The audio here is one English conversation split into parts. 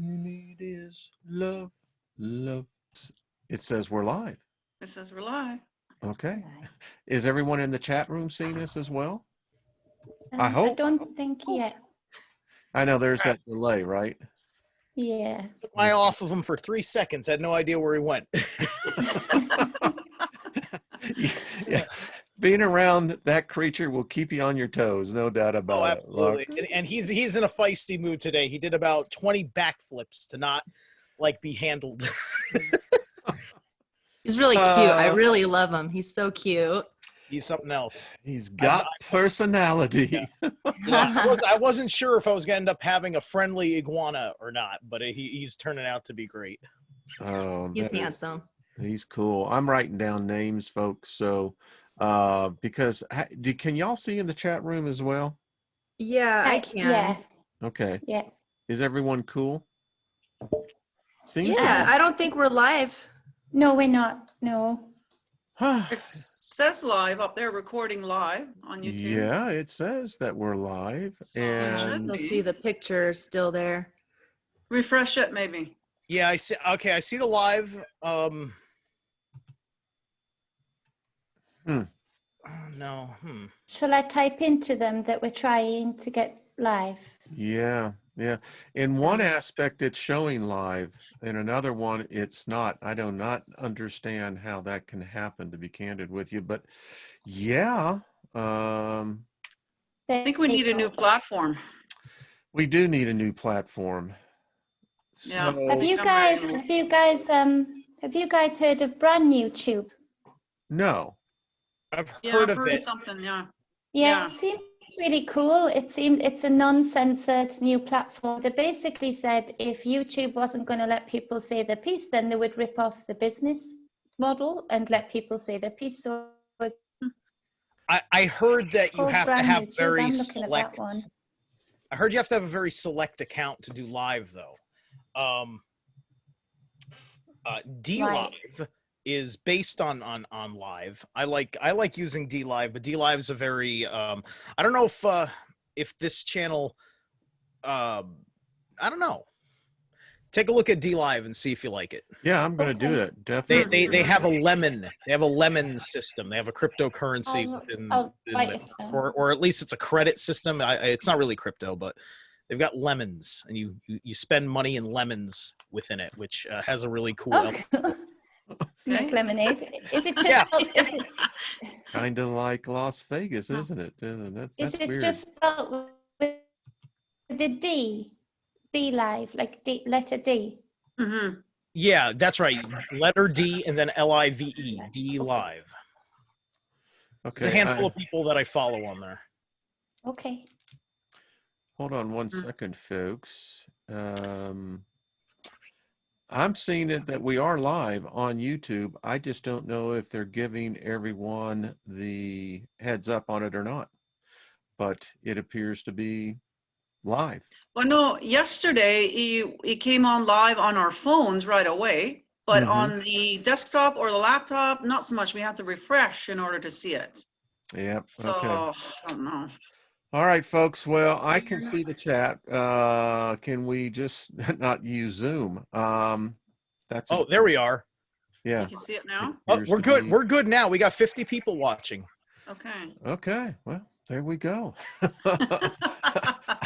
you need is love, love. It says we're live. It says we're live. Okay. Is everyone in the chat room seeing this as well? I hope. I don't think yet. I know there's that delay, right? Yeah. Took my eye off of him for 3 seconds. Had no idea where he went. Yeah. Being around that creature will keep you on your toes, no doubt about it. Absolutely. And he's in a feisty mood today. He did about 20 backflips to not be handled. He's really cute. I really love him. He's so cute. He's something else. He's got personality. Yeah, I wasn't sure if I was going to end up having a friendly iguana or not, but he's turning out to be great. Oh, he's handsome. He's cool. I'm writing down names, folks. So, because can y'all see in the chat room as well? Yeah, I can. Yeah. Okay. Yeah. Is everyone cool? Yeah, I don't think we're live. No, we're not. No. It says live up there, recording live on YouTube. Yeah, it says that we're live. So and You'll see the picture still there. Refresh it, maybe. Yeah, I see. Okay, I see the live. No. Shall I type into them that we're trying to get live? Yeah. In one aspect, it's showing live. In another one, it's not. I do not understand how that can happen, to be candid with you. But yeah. I think we need a new platform. We do need a new platform. Yeah. So, Have you guys heard of brand new tube? No. I've heard of it. Something, yeah. Yeah, it seems really cool. It's a non-censored new platform. They basically said if YouTube wasn't going to let people say their piece, then they would rip off the business model and let people say their piece. So I heard that you have to have very select. I heard you have to have a very select account to do live, though. D-Live is based on live. I like using D-Live, but D-Live is a very I don't know if this channel I don't know. Take a look at D-Live and see if you like it. Yeah, I'm going to do it. Definitely. They have a lemon. They have a lemon system. They have a cryptocurrency within or at least it's a credit system. It's not really crypto, but they've got lemons, and you spend money in lemons within it, which has a really cool element. Make lemonade. Is it just kind of like Las Vegas, isn't it? That's is it weird. just spelled with the D? D-Live, like D, letter D. Mm-hmm. Yeah, that's right. Letter D and then L-I-V-E. D-Live. Okay. There's a handful of people that I follow on there. Okay. Hold on one second, folks. I'm seeing it that we are live on YouTube. I just don't know if they're giving everyone the heads up on it or not. But it appears to be live. Well, no, yesterday it came on live on our phones right away, but on the desktop or the laptop, not so much. We have to refresh in order to see it. Yep. So, okay. I don't know. All right, folks. Well, I can see the chat. Can we just not use Zoom? That's there we are. Yeah. You can see it now? We're good. We're good now. We got 50 people watching. Okay. Okay. Well, there we go.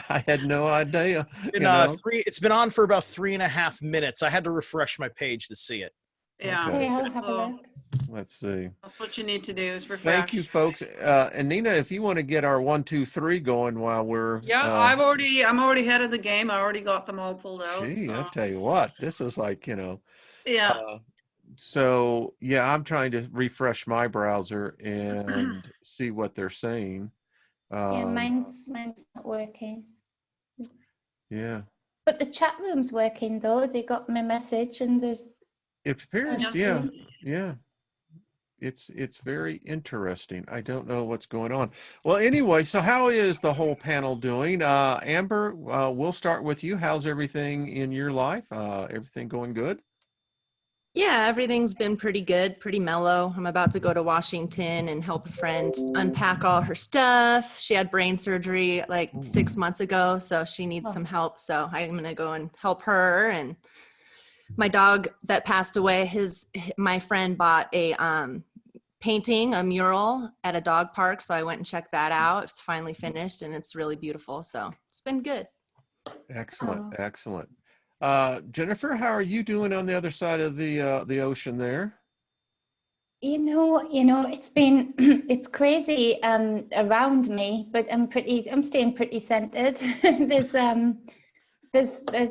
I had no idea. It's been on for about 3.5 minutes. I had to refresh my page to see it. Yeah. Okay. I'll have a look. Let's see. That's what you need to do is refresh. Thank you, folks. And Nina, if you want to get our 1, 2, 3 going while we're I'm already ahead of the game. I already got them all pulled out. Gee, so. I tell you what, this is like, Yeah. So yeah, I'm trying to refresh my browser and see what they're saying. Yeah, mine's not working. Yeah. But the chat room's working though. They got my message and there's. It appears, yeah. It's very interesting. I don't know what's going on. Well, anyway, so how is the whole panel doing? Amber, we'll start with you. How's everything in your life? Everything going good? Yeah, everything's been pretty good, pretty mellow. I'm about to go to Washington and help a friend unpack all her stuff. She had brain surgery like 6 months ago, so she needs some help. So I'm going to go and help her. And my dog that passed away, my friend bought a painting, a mural at a dog park. So I went and checked that out. It's finally finished and it's really beautiful. So it's been good. Excellent, excellent. Jennifer, how are you doing on the other side of the ocean there? You know, it's been it's crazy around me, but I'm staying pretty centered. There's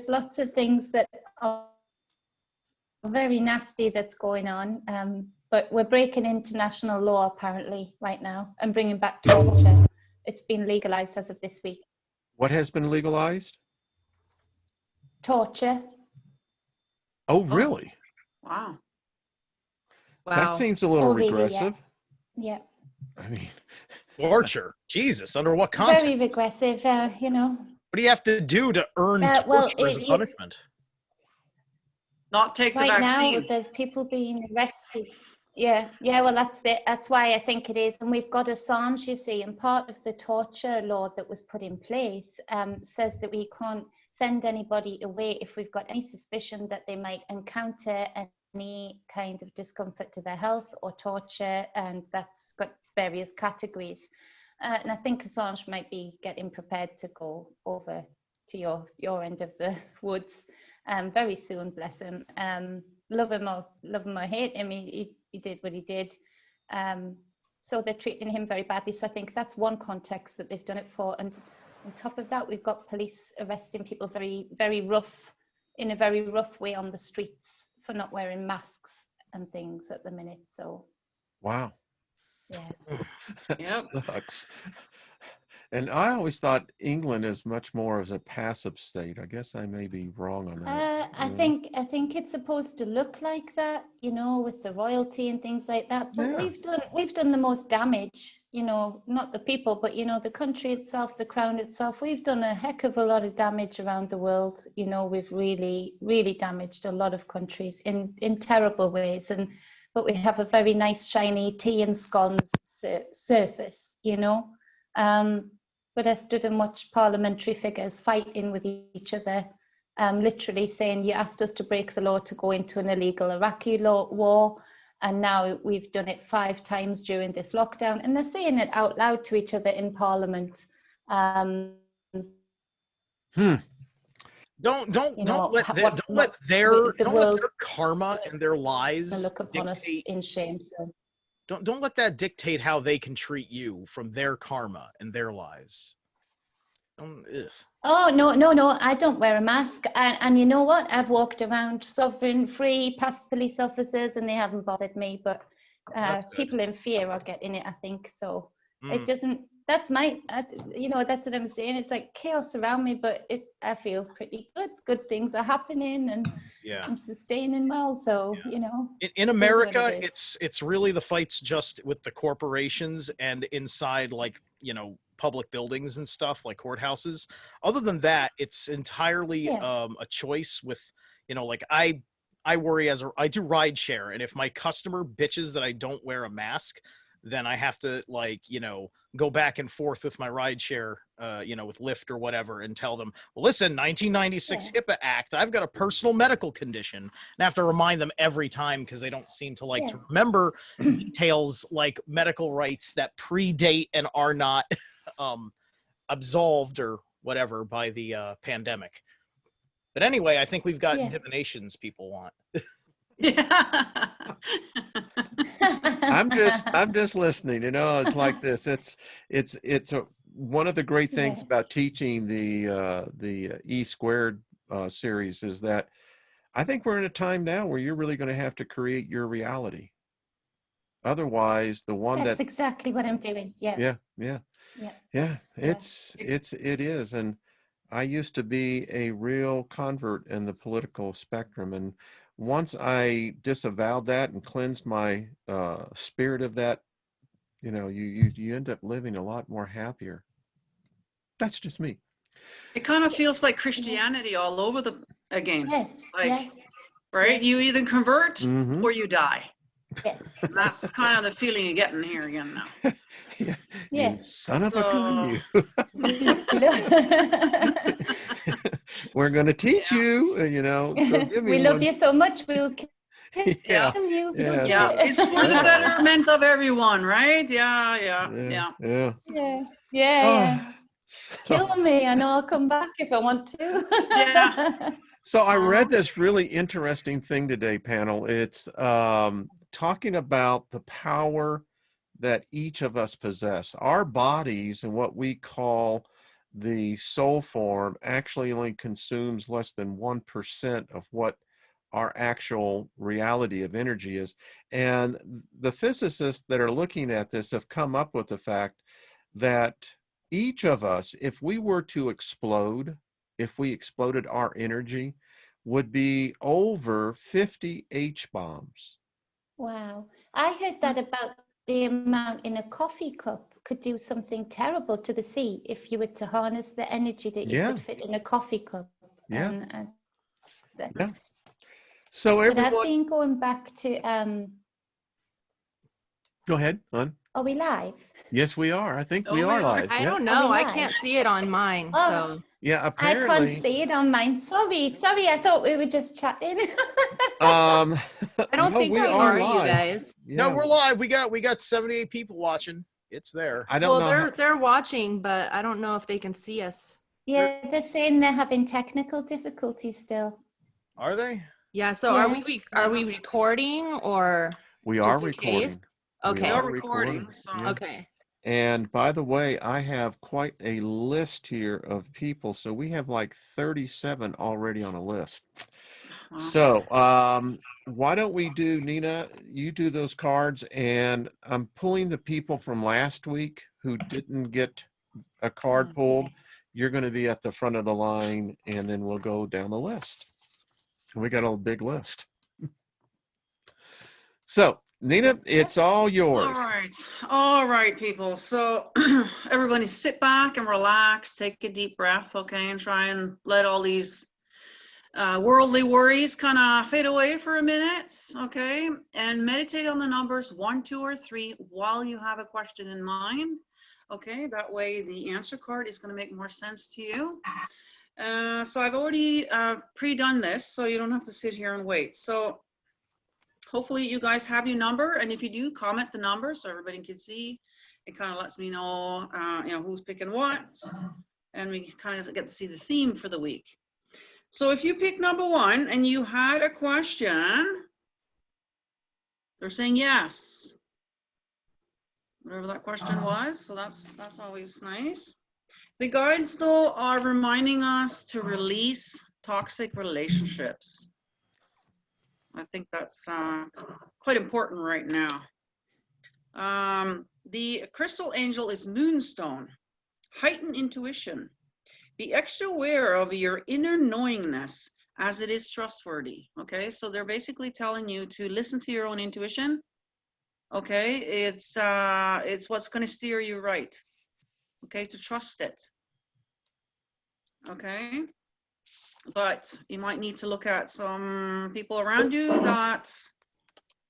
lots of things that are very nasty that's going on, but we're breaking international law apparently right now and bringing back torture. It's been legalized as of this week. What has been legalized? Torture. Oh, really? Wow. That Wow. seems a little really, regressive. Yeah. I mean, Torture. Jesus, under what context? Very regressive, you know. What do you have to do to earn well, torture as a punishment? Not take the Right now, vaccine. there's people being arrested. Yeah, well, that's it. That's why I think it is. And we've got Assange, you see, and part of the torture law that was put in place says that we can't send anybody away if we've got any suspicion that they might encounter any kind of discomfort to their health or torture, and that's got various categories. And I think Assange might be getting prepared to go over to your end of the woods very soon, bless him. Love him or hate him, he did what he did. So they're treating him very badly. So I think that's one context that they've done it for. And on top of that, we've got police arresting people in a very rough way on the streets for not wearing masks and things at the minute. So wow. yeah. That Yep. sucks. And I always thought England is much more as a passive state. I guess I may be wrong on that. I think it's supposed to look like that, you know, with the royalty and things like that. But Yeah. we've done the most damage, you know, not the people, but you know, the country itself, the crown itself. We've done a heck of a lot of damage around the world. You know, we've really, really damaged a lot of countries in terrible ways. But we have a very nice shiny tea and scones surface, you know. But I stood and watched parliamentary figures fighting with each other, literally saying, you asked us to break the law to go into an illegal Iraqi war, and now we've done it 5 times during this lockdown. And they're saying it out loud to each other in Parliament. Don't let their karma and their lies look upon us dictate. in shame. So. Don't let that dictate how they can treat you from their karma and their lies. Oh, no, I don't wear a mask. And you know what? I've walked around sovereign free past police officers and they haven't bothered me. But people in fear are getting it, I think. So it doesn't, that's you know, that's what I'm saying. It's like chaos around me, but I feel pretty good. Good things are happening and I'm sustaining well. So, you know. In America, it's really the fights just with the corporations and inside, like, you know, public buildings and stuff like courthouses. Other than that, it's entirely a choice with, you know, like I worry I do ride share, and if my customer bitches that I don't wear a mask, then I have to, like, you know, go back and forth with my ride share, you know, with Lyft or whatever, and tell them, well, listen, 1996 HIPAA Act, I've got a personal medical condition. And I have to remind them every time because they don't seem to like to remember details like medical rights that predate and are not absolved or whatever by the pandemic. But anyway, I think we've got divinations people want. Yeah. I'm just listening, you know. It's like this. It's one of the great things about teaching the E² series is that I think we're in a time now where you're really going to have to create your reality. Otherwise, the one that's exactly what I'm doing. Yeah. It is. And I used to be a real convert in the political spectrum, and once I disavowed that and cleansed my spirit of that, you know, you end up living a lot more happier. That's just me. It kind of feels like Christianity all over again. Yes, like right? You either convert Mhm. or you die. Yes. That's kind of the feeling you're getting here again now. Yeah. Yeah. You son of a gun, you. We're going to teach you, you know, so give me We love one. you so much, we'll kill Yeah. you. if you Yeah, don't Yeah, do it. it's for the Yeah. betterment of everyone, right? Yeah, yeah, Yeah. yeah. Yeah. Yeah, yeah, yeah. Oh, so, Kill me and I'll come back if I want to. Yeah. so I read this really interesting thing today, panel. It's talking about the power that each of us possess. Our bodies and what we call the soul form actually only consumes less than 1% of what our actual reality of energy is. And the physicists that are looking at this have come up with the fact that each of us, if we were to explode, if we exploded our energy, would be over 50 H bombs. Wow. I heard that about the amount in a coffee cup could do something terrible to the sea if you were to harness the energy that you Yeah. could fit in a coffee cup. Yeah. And Yeah. So but I've everyone, been going back to go ahead, hon. are we live? Yes, we are. I think Oh, we we are are. live. I Yeah. don't Are we know. I live? can't see it on mine. Oh. So Yeah. I can't Apparently, see it on mine. Sorry, I thought we were just chatting. I don't no, think we we are are, you live. guys. No, Yeah. we're live. We got 78 people watching. It's there. I don't Well, know. they're watching, but I don't know if they can see us. Yeah, they're saying they're having technical difficulties still. Are they? Yeah. So Yeah. are we recording or We just are in recording. case? We Okay. We are are recording, so Yeah. Okay. And by the way, I have quite a list here of people. So we have like 37 already on a list. wow. So why don't we do, Nina, you do those cards, and I'm pulling the people from last week who didn't get a card pulled. You're going to be at the front of the line, and then we'll go down the list. And we got a big list. So, Nina, it's all yours. All right, people. So everybody sit back and relax, take a deep breath, okay, and try and let all these worldly worries kind of fade away for a minute, okay, and meditate on the numbers 1, 2, or 3 while you have a question in mind, okay. That way the answer card is going to make more sense to you. So I've already pre-done this, so you don't have to sit here and wait. So hopefully you guys have your number, and if you do, comment the number so everybody can see. It kind of lets me know, you know, who's picking what, and we kind of get to see the theme for the week. So if you pick number 1 and you had a question, they're saying yes, whatever that question was. So that's always nice. The guides, though, are reminding us to release toxic relationships. I think that's quite important right now. The crystal angel is Moonstone. Heighten intuition. Be extra aware of your inner knowingness as it is trustworthy. Okay, so they're basically telling you to listen to your own intuition. Okay, it's what's going to steer you right. Okay, to trust it. Okay, but you might need to look at some people around you that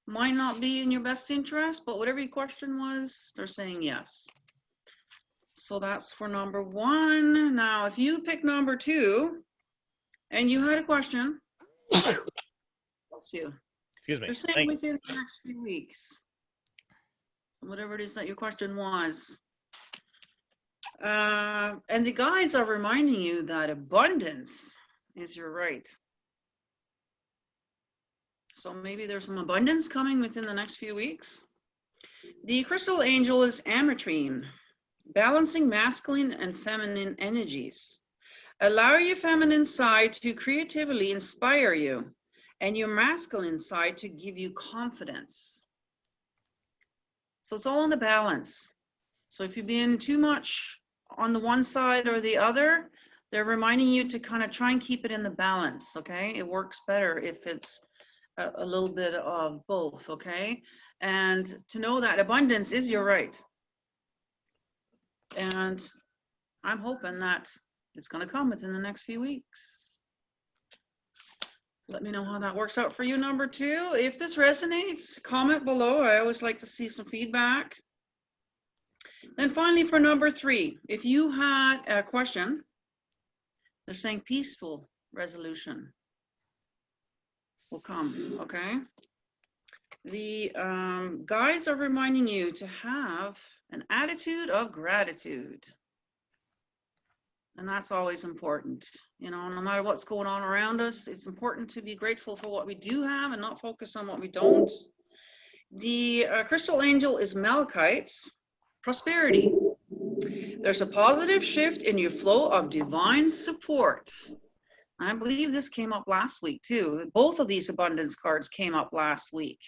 might not be in your best interest, but whatever your question was, they're saying yes. So that's for number 1. Now, if you pick number 2 and you had a question, bless you. Excuse me. They're saying within the next few weeks, whatever it is that your question was. And the guides are reminding you that abundance is your right. So maybe there's some abundance coming within the next few weeks. The crystal angel is ametrine, balancing masculine and feminine energies. Allow your feminine side to creatively inspire you and your masculine side to give you confidence. So it's all in the balance. So if you've been too much on the one side or the other, they're reminding you to kind of try and keep it in the balance, okay? It works better if it's a little bit of both, okay? And to know that abundance is your right. And I'm hoping that it's going to come within the next few weeks. let me know how that works out for you. Number 2, if this resonates, comment below. I always like to see some feedback. Then finally, for number 3, if you had a question, they're saying peaceful resolution will come, okay? The guides are reminding you to have an attitude of gratitude. And that's always important. You know, no matter what's going on around us, it's important to be grateful for what we do have and not focus on what we don't. The crystal angel is malachite, prosperity. There's a positive shift in your flow of divine support. I believe this came up last week too. Both of these abundance cards came up last week.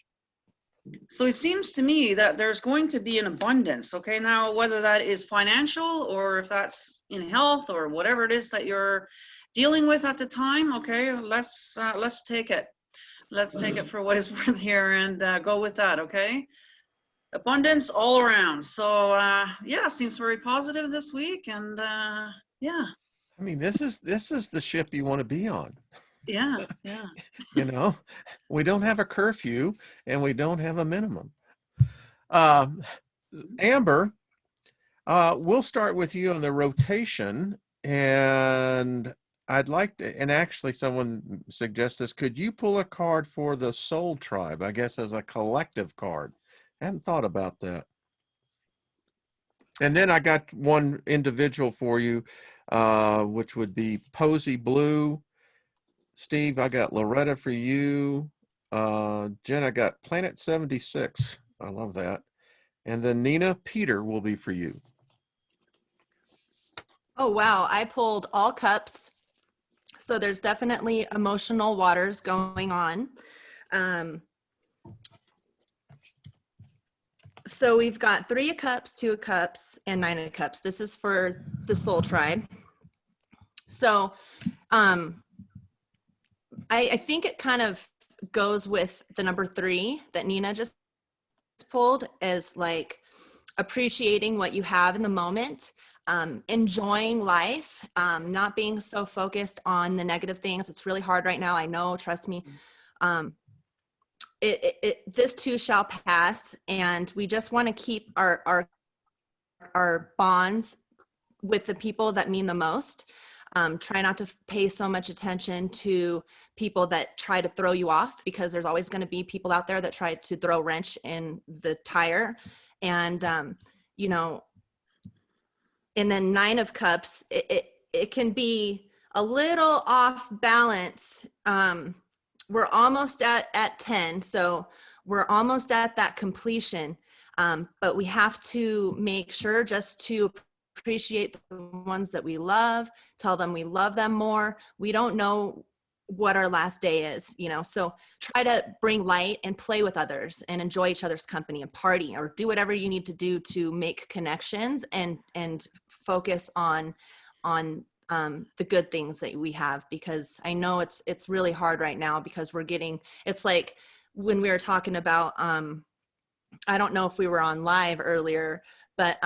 So it seems to me that there's going to be an abundance, okay? Now, whether that is financial or if that's in health or whatever it is that you're dealing with at the time, okay, let's take it. Let's take it for what it's worth here and go with that, okay? Abundance all around. So yeah, seems very positive this week, and yeah. I mean, this is the ship you want to be on. Yeah, yeah. You know, we don't have a curfew and we don't have a minimum. Amber, we'll start with you on the rotation, and I'd like to, and actually someone suggests this, could you pull a card for the Soul Tribe, I guess as a collective card? I hadn't thought about that. And then I got one individual for you, which would be Posey Blue. Steve, I got Loretta for you. Jen, I got Planet 76. I love that. And then Nina, Peter will be for you. Oh, wow. I pulled all cups. So there's definitely emotional waters going on. So we've got 3 of cups, 2 of cups, and 9 of cups. This is for the Soul Tribe. So I think it kind of goes with the number 3 that Nina just pulled, as like appreciating what you have in the moment, enjoying life, not being so focused on the negative things. It's really hard right now. I know, trust me. This too shall pass, and we just want to keep our bonds with the people that mean the most. Try not to pay so much attention to people that try to throw you off, because there's always going to be people out there that try to throw a wrench in the tire. And you know, and then 9 of cups, it can be a little off balance. We're almost at 10, so we're almost at that completion, but we have to make sure just to appreciate the ones that we love, tell them we love them more. We don't know what our last day is, you know, so try to bring light and play with others and enjoy each other's company and party, or do whatever you need to do to make connections and focus on the good things that we have, because I know it's really hard right now, because it's like when we were talking about, I don't know if we were on live earlier, but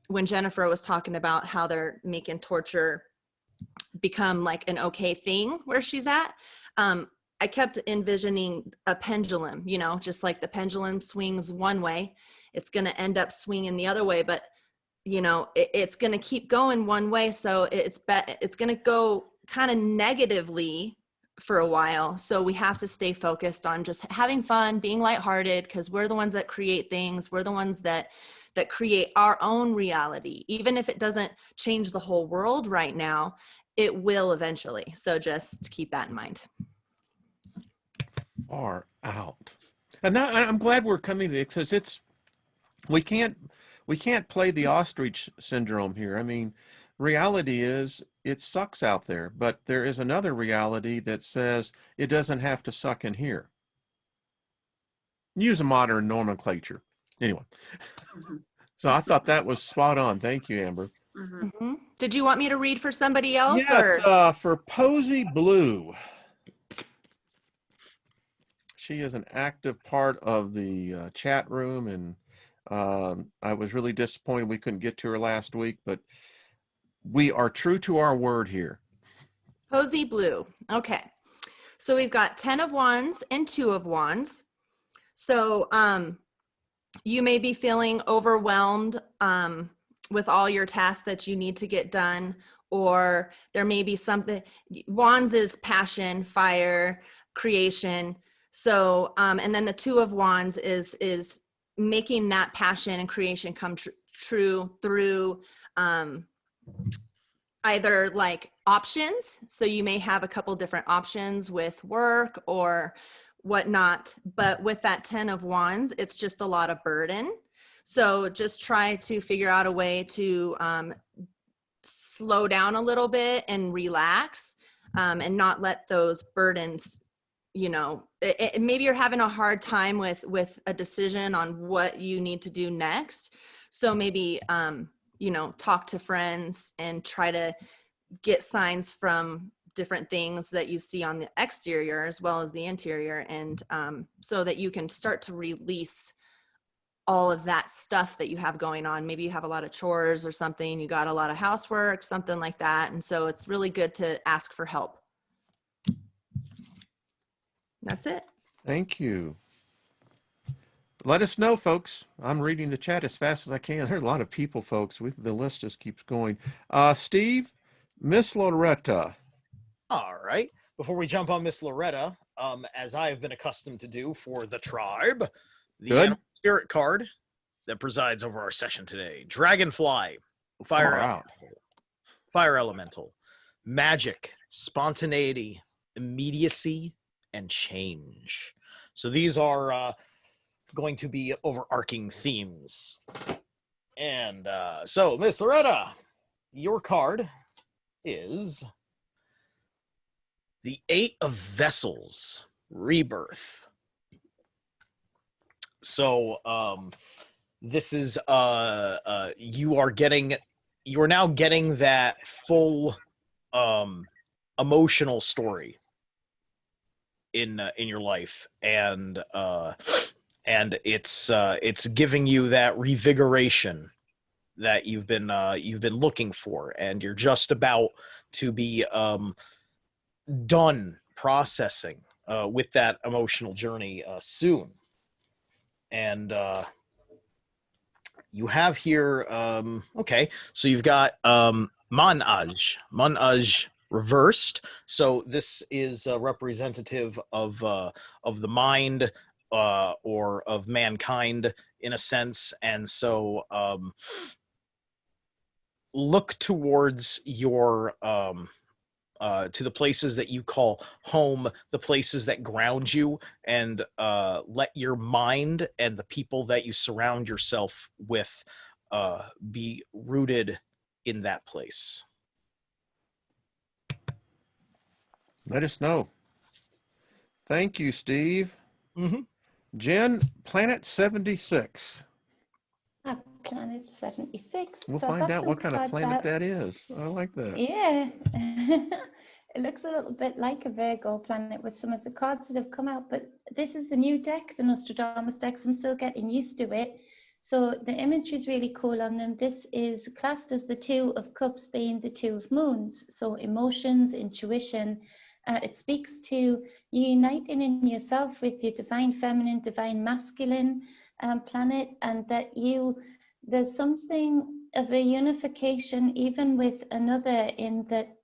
when Jennifer was talking about how they're making torture become like an okay thing where she's at, I kept envisioning a pendulum, you know, just like the pendulum swings one way, it's going to end up swinging the other way, but you know, it's going to keep going one way. So it's going to go kind of negatively for a while. So we have to stay focused on just having fun, being lighthearted, because we're the ones that create things. We're the ones that create our own reality. Even if it doesn't change the whole world right now, it will eventually. So just keep that in mind. Far out. And now I'm glad we're coming to it, because we can't play the ostrich syndrome here. I mean, reality is it sucks out there, but there is another reality that says it doesn't have to suck in here. Use a modern nomenclature. Anyway, so I thought that was spot on. Thank you, Amber. Mm-hmm. Did you want me to read for somebody else? Yes, for Posey Blue. She is an active part of the chat room, and I was really disappointed we couldn't get to her last week, but we are true to our word here. Posey Blue. Okay. So we've got 10 of Wands and 2 of Wands. So you may be feeling overwhelmed with all your tasks that you need to get done, or there may be something. Wands is passion, fire, creation. So, and then the 2 of Wands is making that passion and creation come true through either like options. So you may have a couple different options with work or whatnot, but with that 10 of Wands, it's just a lot of burden. So just try to figure out a way to slow down a little bit and relax, and not let those burdens, you know, maybe you're having a hard time with a decision on what you need to do next. So maybe, you know, talk to friends and try to get signs from different things that you see on the exterior as well as the interior, and so that you can start to release all of that stuff that you have going on. Maybe you have a lot of chores or something, you got a lot of housework, something like that. And so it's really good to ask for help. That's it. Thank you. Let us know, folks. I'm reading the chat as fast as I can. There are a lot of people, folks. The list just keeps going. Steve, Miss Loretta. All right. Before we jump on Miss Loretta, as I have been accustomed to do for the tribe, the Good. animal spirit card that presides over our session today: Dragonfly, Far out. Fire Elemental, Magic, Spontaneity, Immediacy, and Change. So these are going to be overarching themes. And so, Miss Loretta, your card is the 8 of Vessels, Rebirth. So this is you are now getting that full emotional story in your life, and it's giving you that revigoration that you've been looking for, and you're just about to be done processing with that emotional journey soon. And you have here, okay, so you've got Manaj reversed. So this is representative of the mind or of mankind in a sense. And so look towards your to the places that you call home, the places that ground you, and let your mind and the people that you surround yourself with be rooted in that place. Let us know. Thank you, Steve. Mm-hmm. Jen, Planet 76. Planet 76. We'll So I've find got out some what kind of cards planet out. that is. I like that. Yeah. It looks a little bit like a Virgo planet with some of the cards that have come out, but this is the new deck, the Nostradamus decks. I'm still getting used to it. So the imagery is really cool on them. This is classed as the 2 of Cups being the 2 of Moons. So emotions, intuition. It speaks to you uniting in yourself with your divine feminine, divine masculine planet, and that there's something of a unification even with another, in that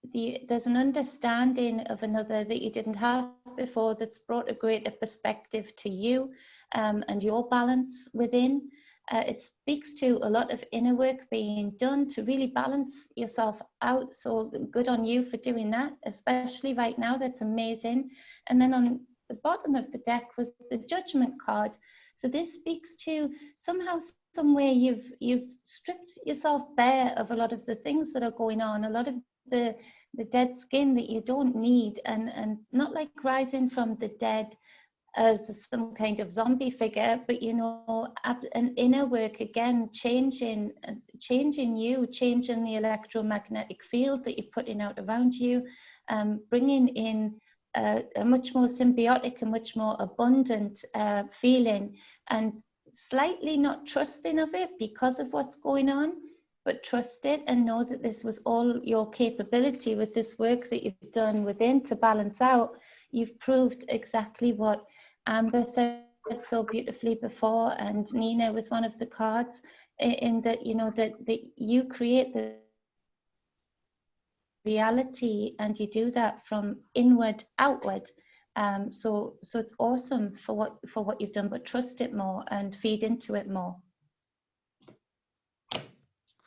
there's an understanding of another that you didn't have before, that's brought a greater perspective to you and your balance within. It speaks to a lot of inner work being done to really balance yourself out. So good on you for doing that, especially right now. That's amazing. And then on the bottom of the deck was the Judgment card. So this speaks to somehow, somewhere you've stripped yourself bare of a lot of the things that are going on, a lot of the dead skin that you don't need, and not like rising from the dead as some kind of zombie figure, but an inner work again, changing you, changing the electromagnetic field that you're putting out around you, bringing in a much more symbiotic and much more abundant feeling, and slightly not trusting of it because of what's going on, but trust it and know that this was all your capability with this work that you've done within to balance out. you've proved exactly what Amber said so beautifully before, and Nina with one of the cards, in that, you know, that you create the reality, and you do that from inward outward. So it's awesome for what you've done, but trust it more and feed into it more.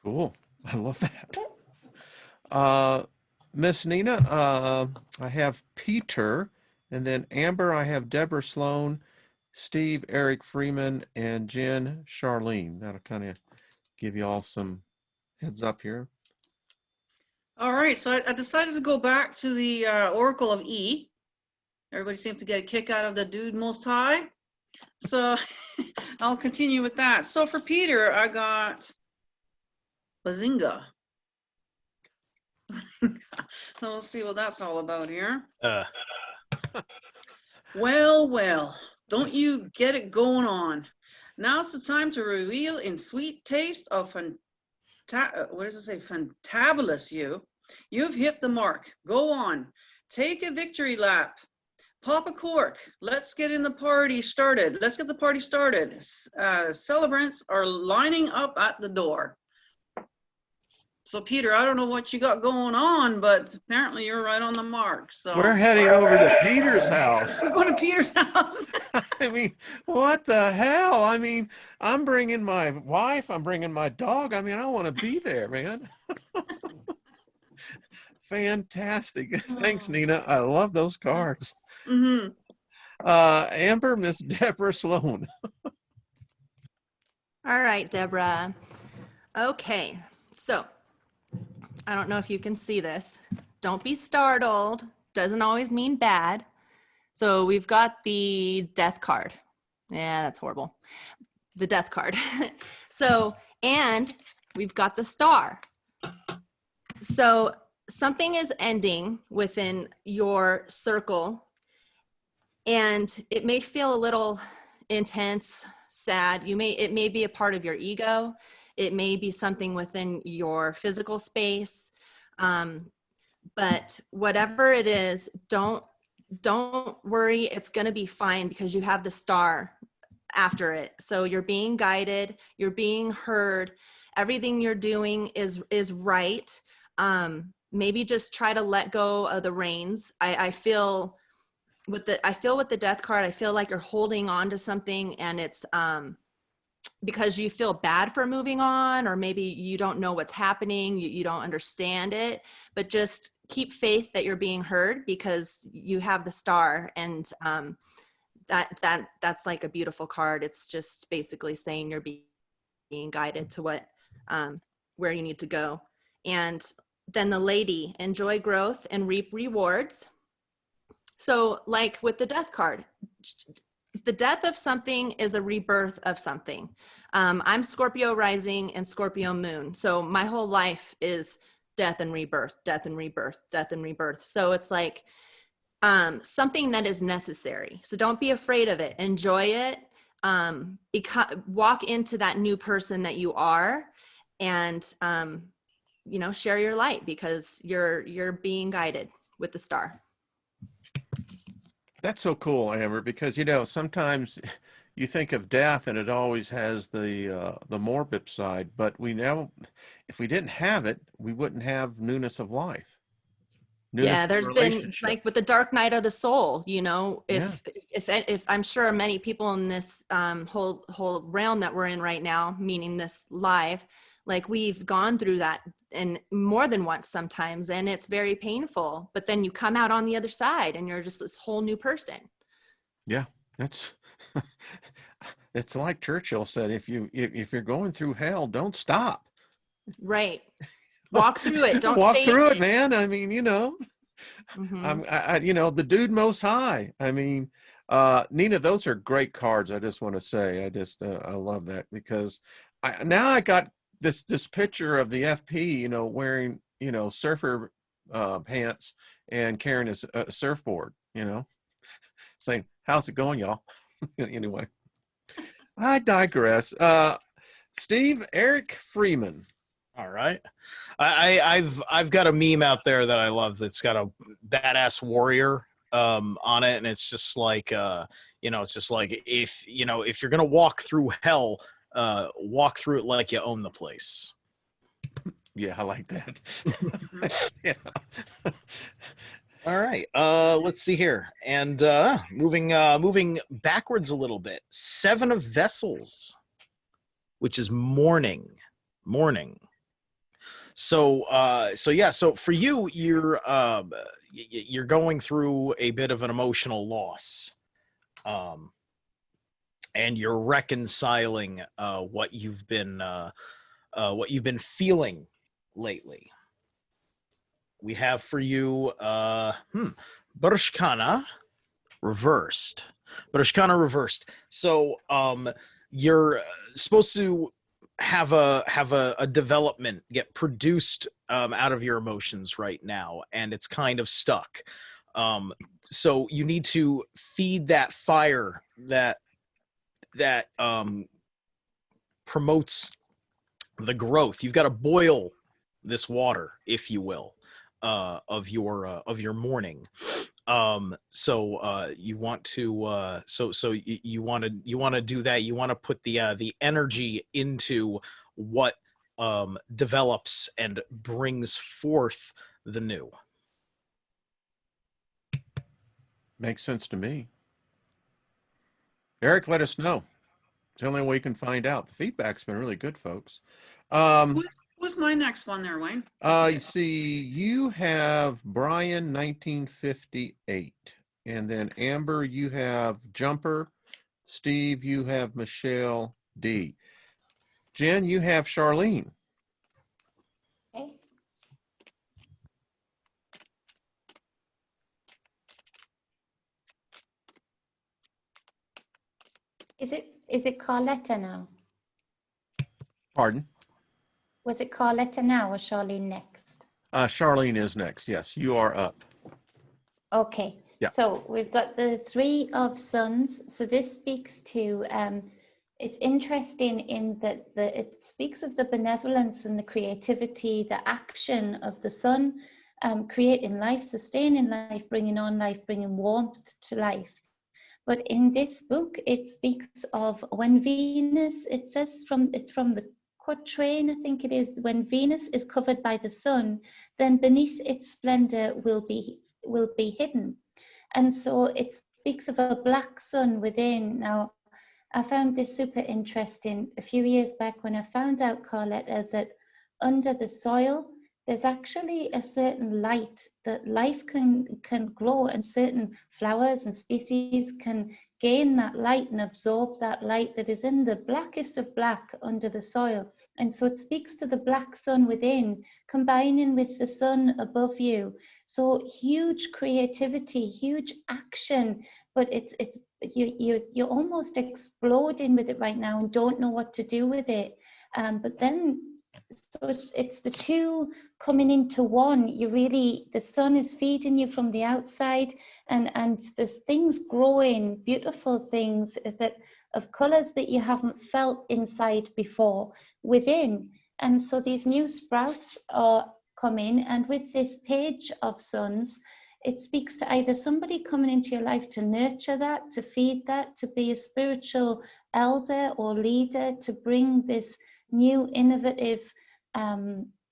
Cool. I love that. Miss Nina, I have Peter, and then Amber, I have Deborah Sloan, Steve, Eric Freeman, and Jen Charlene. That'll kind of give you all some heads up here. All right, so I decided to go back to the Oracle of E. Everybody seems to get a kick out of the Dude Most High. So I'll continue with that. So for Peter, I got Bazinga. So we'll see what that's all about here. Well, don't you get it going on. Now's the time to reveal in sweet taste of what does it say? Fantabulous you. You've hit the mark. Go on. Take a victory lap. Pop a cork. Let's get the party started. Celebrants are lining up at the door. So Peter, I don't know what you got going on, but apparently you're right on the mark. So we're heading over to Peter's house. We're going to Peter's house. I mean, what the hell? I mean, I'm bringing my wife. I'm bringing my dog. I mean, I want to be there, man. Fantastic. Thanks, Nina. I love those cards. Mm-hmm. Amber, Miss Deborah Sloan. All right, Deborah. Okay, so I don't know if you can see this. Don't be startled. Doesn't always mean bad. So we've got the death card. Yeah, that's horrible. The death card. So, and we've got the star. So something is ending within your circle, and it may feel a little intense, sad. It may be a part of your ego. It may be something within your physical space. But whatever it is, don't worry. It's going to be fine because you have the star after it. So you're being guided, you're being heard. Everything you're doing is right. Maybe just try to let go of the reins. I feel with the death card, I feel like you're holding on to something, and it's because you feel bad for moving on, or maybe you don't know what's happening, you don't understand it, but just keep faith that you're being heard because you have the star, and that's like a beautiful card. It's just basically saying you're being guided to where you need to go. And then the lady, enjoy growth and reap rewards. So like with the death card, the death of something is a rebirth of something. I'm Scorpio rising and Scorpio moon. So my whole life is death and rebirth, death and rebirth, death and rebirth. So it's like something that is necessary. So don't be afraid of it. Enjoy it. Walk into that new person that you are, and share your light because you're being guided with the star. That's so cool, Amber, because sometimes you think of death and it always has the morbid side, but we know if we didn't have it, we wouldn't have newness of life. Yeah, there's been like with the dark night of the soul, if I'm sure many people in this whole realm that we're in right now, meaning this live, like we've gone through that and more than once sometimes, and it's very painful, but then you come out on the other side and you're just this whole new person. Yeah, that's it's like Churchill said, if you're going through hell, don't stop. Right. Walk through it. Don't walk stay through in it, man. I mean, Mm-hmm. the dude most high. I mean, Nina, those are great cards. I just want to say, I love that because I got this picture of the FP, wearing, surfer pants and carrying a surfboard, saying, how's it going, y'all? Anyway, I digress. Steve, Eric Freeman. All right. I've got a meme out there that I love that's got a badass warrior on it, and it's just like it's just like if if you're gonna walk through hell, walk through it like you own the place. Yeah, I like that. Yeah. All right. Let's see here. And moving backwards a little bit. 7 of Vessels, which is morning. So so for you, you're going through a bit of an emotional loss. And you're reconciling what you've been feeling lately. We have for you Barshkana reversed. So you're supposed to have a development get produced out of your emotions right now, and it's kind of stuck. So you need to feed that fire that promotes the growth. You've got to boil this water, if you will, of your mourning. So you want to you want to do that. You want to put the energy into what develops and brings forth the new. Makes sense to me. Eric, let us know. It's the only way we can find out. The feedback's been really good, folks. Who's my next one there, Wayne? You see, you have Brian 1958, and then Amber, you have Jumper. Steve, you have Michelle D. Jen, you have Charlene. Okay. Is it Carletta now? Pardon? Was it Carletta now or Charlene next? Charlene is next. Yes, you are up. Okay. Yeah. So we've got the 3 of Suns. So this speaks to, it's interesting in that it speaks of the benevolence and the creativity, the action of the sun, creating life, sustaining life, bringing on life, bringing warmth to life. But in this book, it speaks of when Venus, it says it's from the quatrain, I think it is, when Venus is covered by the sun, then beneath its splendor will be hidden. And so it speaks of a black sun within. Now, I found this super interesting a few years back when I found out, Carletta, that under the soil, there's actually a certain light that life can grow, and certain flowers and species can gain that light and absorb that light that is in the blackest of black under the soil. And so it speaks to the black sun within, combining with the sun above you. So huge creativity, huge action, but you're almost exploding with it right now and don't know what to do with it. But then, so it's the 2 coming into one. The sun is feeding you from the outside, and there's things growing, beautiful things that of colors that you haven't felt inside before within. And so these new sprouts are coming, and with this page of Suns, it speaks to either somebody coming into your life to nurture that, to feed that, to be a spiritual elder or leader, to bring this new innovative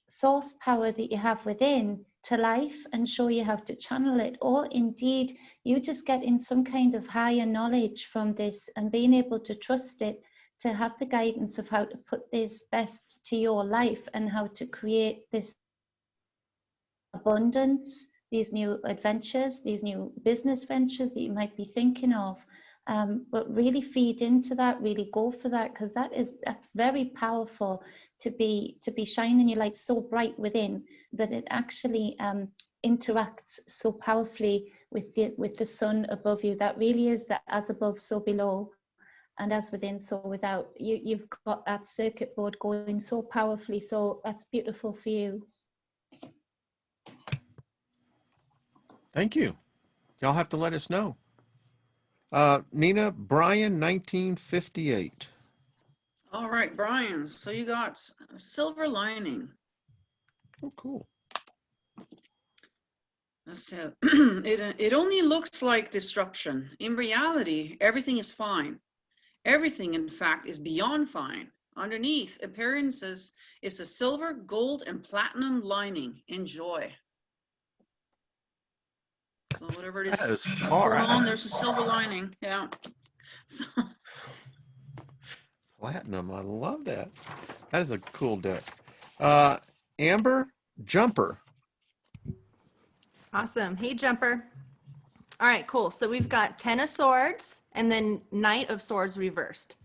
source power that you have within to life and show you how to channel it. Or indeed, you just get in some kind of higher knowledge from this and being able to trust it, to have the guidance of how to put this best to your life and how to create this abundance, these new adventures, these new business ventures that you might be thinking of. But really feed into that, really go for that, because that's very powerful to be shining your light so bright within that it actually interacts so powerfully with the sun above you. That really is that as above, so below, and as within, so without. You've got that circuit board going so powerfully. So that's beautiful for you. Thank you. Y'all have to let us know. Nina, Brian 1958. All right, Brian. So you got a silver lining. Oh, cool. That's it. It only looks like disruption. In reality, everything is fine. Everything, in fact, is beyond fine. Underneath appearances is a silver, gold, and platinum lining. Enjoy. So whatever it is That is that's far going on, out. there's a silver lining. Yeah. So, Platinum. I love that. That is a cool deck. Amber, Jumper. Awesome. Hey, Jumper. All right, cool. So we've got 10 of Swords and then Knight of Swords reversed.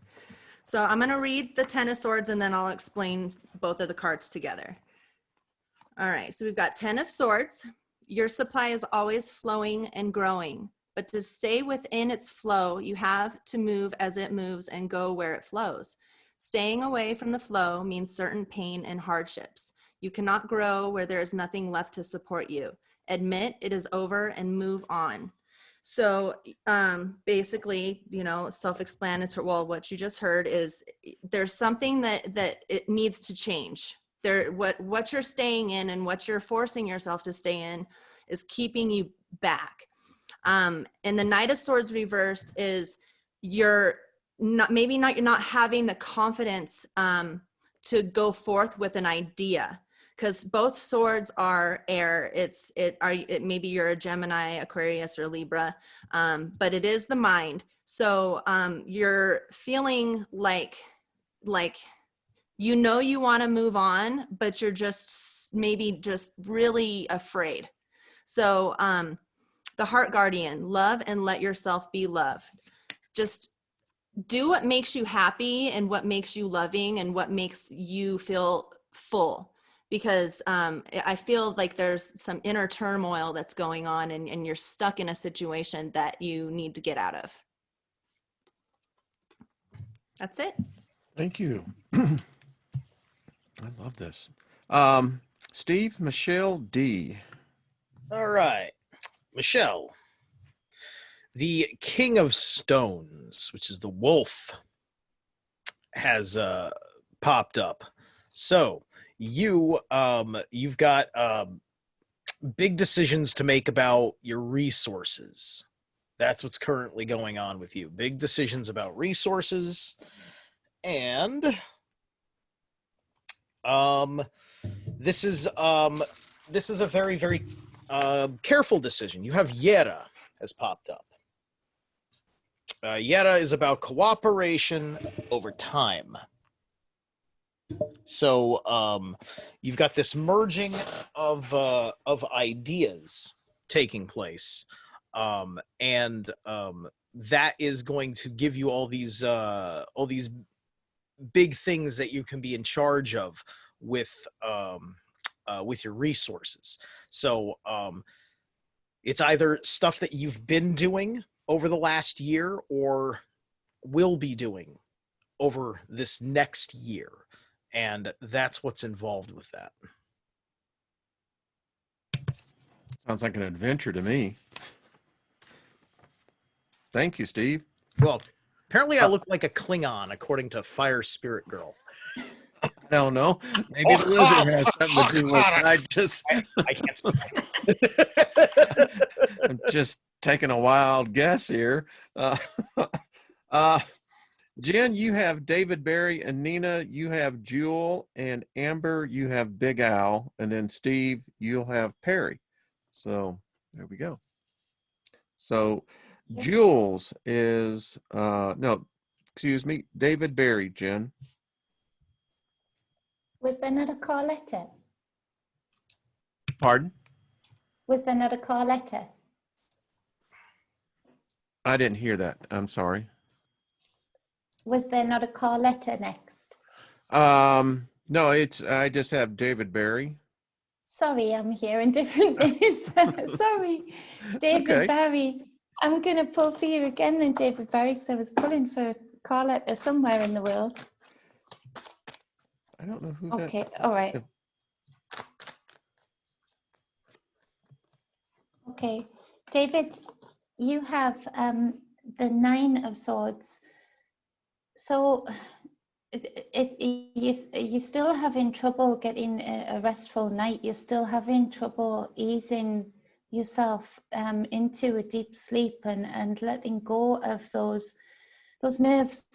So I'm going to read the 10 of Swords and then I'll explain both of the cards together. All right, so we've got 10 of Swords. Your supply is always flowing and growing, but to stay within its flow, you have to move as it moves and go where it flows. Staying away from the flow means certain pain and hardships. You cannot grow where there is nothing left to support you. Admit it is over and move on. So basically, you know, self-explanatory. Well, what you just heard is there's something that it needs to change. What you're staying in and what you're forcing yourself to stay in is keeping you back. And the Knight of Swords reversed is you're not having the confidence to go forth with an idea. Because both swords are air. Maybe you're a Gemini, Aquarius, or Libra, but it is the mind. So you're feeling like you know you want to move on, but you're just really afraid. So the Heart Guardian, love and let yourself be loved. Just do what makes you happy and what makes you loving and what makes you feel full. Because I feel like there's some inner turmoil that's going on and you're stuck in a situation that you need to get out of. That's it. Thank you. I love this. Steve, Michelle D. All right, Michelle. The King of Stones, which is the wolf, has popped up. So you've got big decisions to make about your resources. That's what's currently going on with you. Big decisions about resources. And this is a very, very careful decision. You have Yera has popped up. Yera is about cooperation over time. So you've got this merging of ideas taking place, and that is going to give you all these big things that you can be in charge of with your resources. So it's either stuff that you've been doing over the last year or will be doing over this next year. And that's what's involved with that. Sounds like an adventure to me. Thank you, Steve. Well, apparently I look like a Klingon, according to Fire Spirit Girl. I don't know. Maybe the lizard has something to do with it. I can't speak. I'm just taking a wild guess here. Jen, you have David Barry, and Nina, you have Jewel, and Amber, you have Big Al, and then Steve, you'll have Perry. So there we go. So Jules is David Barry, Jen. Was there not a call letter? Pardon? Was there not a call letter? I didn't hear that. I'm sorry. Was there not a call letter next? No, I just have David Barry. Sorry, I'm hearing different names. Sorry. David okay. Barry. I'm going to pull for you again then, David Barry, because I was pulling for a call letter somewhere in the world. I don't know who that. Okay, all right. Okay, David, you have the 9 of Swords. So you're still having trouble getting a restful night. You're still having trouble easing yourself into a deep sleep, and letting go of those nerves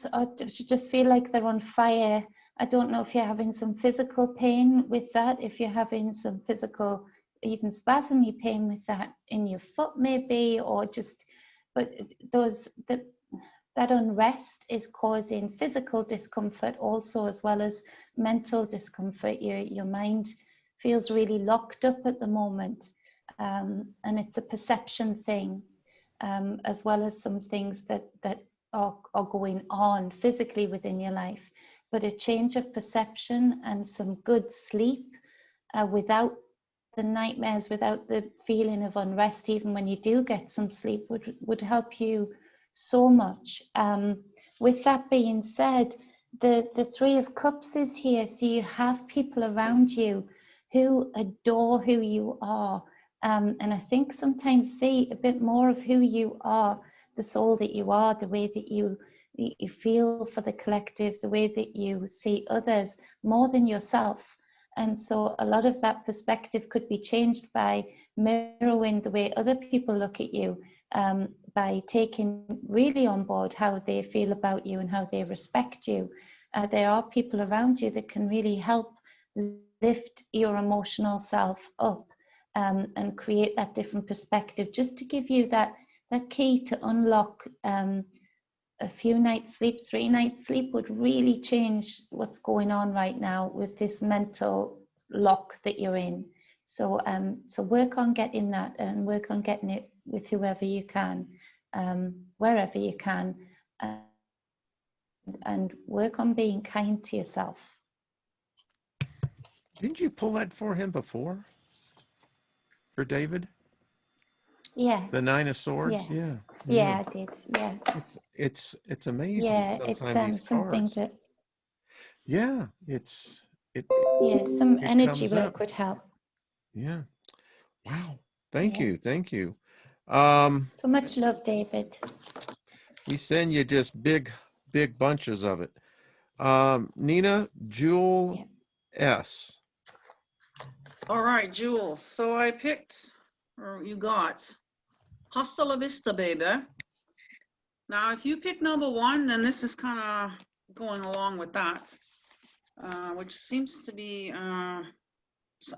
just feel like they're on fire. I don't know if you're having some physical pain with that, if you're having some physical, even spasmy pain with that in your foot maybe, or just, but that unrest is causing physical discomfort also, as well as mental discomfort. Your mind feels really locked up at the moment, and it's a perception thing, as well as some things that are going on physically within your life. But a change of perception and some good sleep, without the nightmares, without the feeling of unrest, even when you do get some sleep, would help you so much. With that being said, the Three of Cups is here, so you have people around you who adore who you are, and I think sometimes see a bit more of who you are, the soul that you are, the way that you feel for the collective, the way that you see others more than yourself. And so a lot of that perspective could be changed by mirroring the way other people look at you, by taking really on board how they feel about you and how they respect you. There are people around you that can really help lift your emotional self up, and create that different perspective, just to give you that key to unlock a few nights sleep. 3 nights sleep would really change what's going on right now with this mental lock that you're in. So so work on getting that, and work on getting it with whoever you can, wherever you can, and work on being kind to yourself. Didn't you pull that for him before? For David? Yeah. The 9 of Swords? Yeah. Yeah. I did. Yeah. It's amazing. Yeah, it's Sometimes these something cards. that, Yeah, yeah, some it energy comes work up. would help. Yeah. Wow. Thank Yeah. you. Thank you. So much love, David. We send you just big bunches of it. Nina, Jewel S. All right, Jules. So I picked, or you got, Hasta la vista, baby. Now, if you pick number 1, then this is kind of going along with that, which seems to be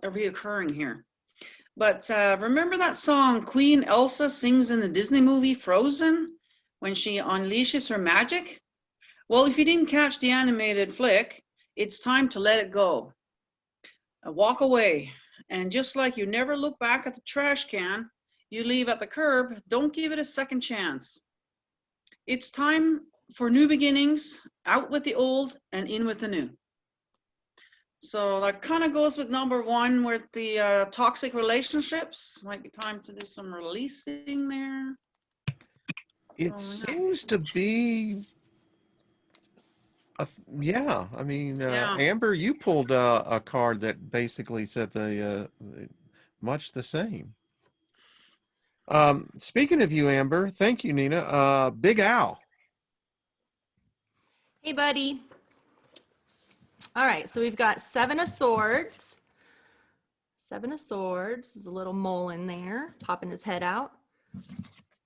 reoccurring here. But remember that song Queen Elsa sings in the Disney movie Frozen when she unleashes her magic? Well, if you didn't catch the animated flick, it's time to let it go. Walk away. And just like you never look back at the trash can you leave at the curb, don't give it a second chance. It's time for new beginnings, out with the old and in with the new. So that kind of goes with number 1 with the toxic relationships. Might be time to do some releasing there. It seems to be, yeah. I mean, Yeah. Amber, you pulled a card that basically said much the same. Speaking of you, Amber, thank you, Nina. Big Al. Hey, buddy. All right, so we've got 7 of Swords. 7 of Swords. There's a little mole in there, popping his head out.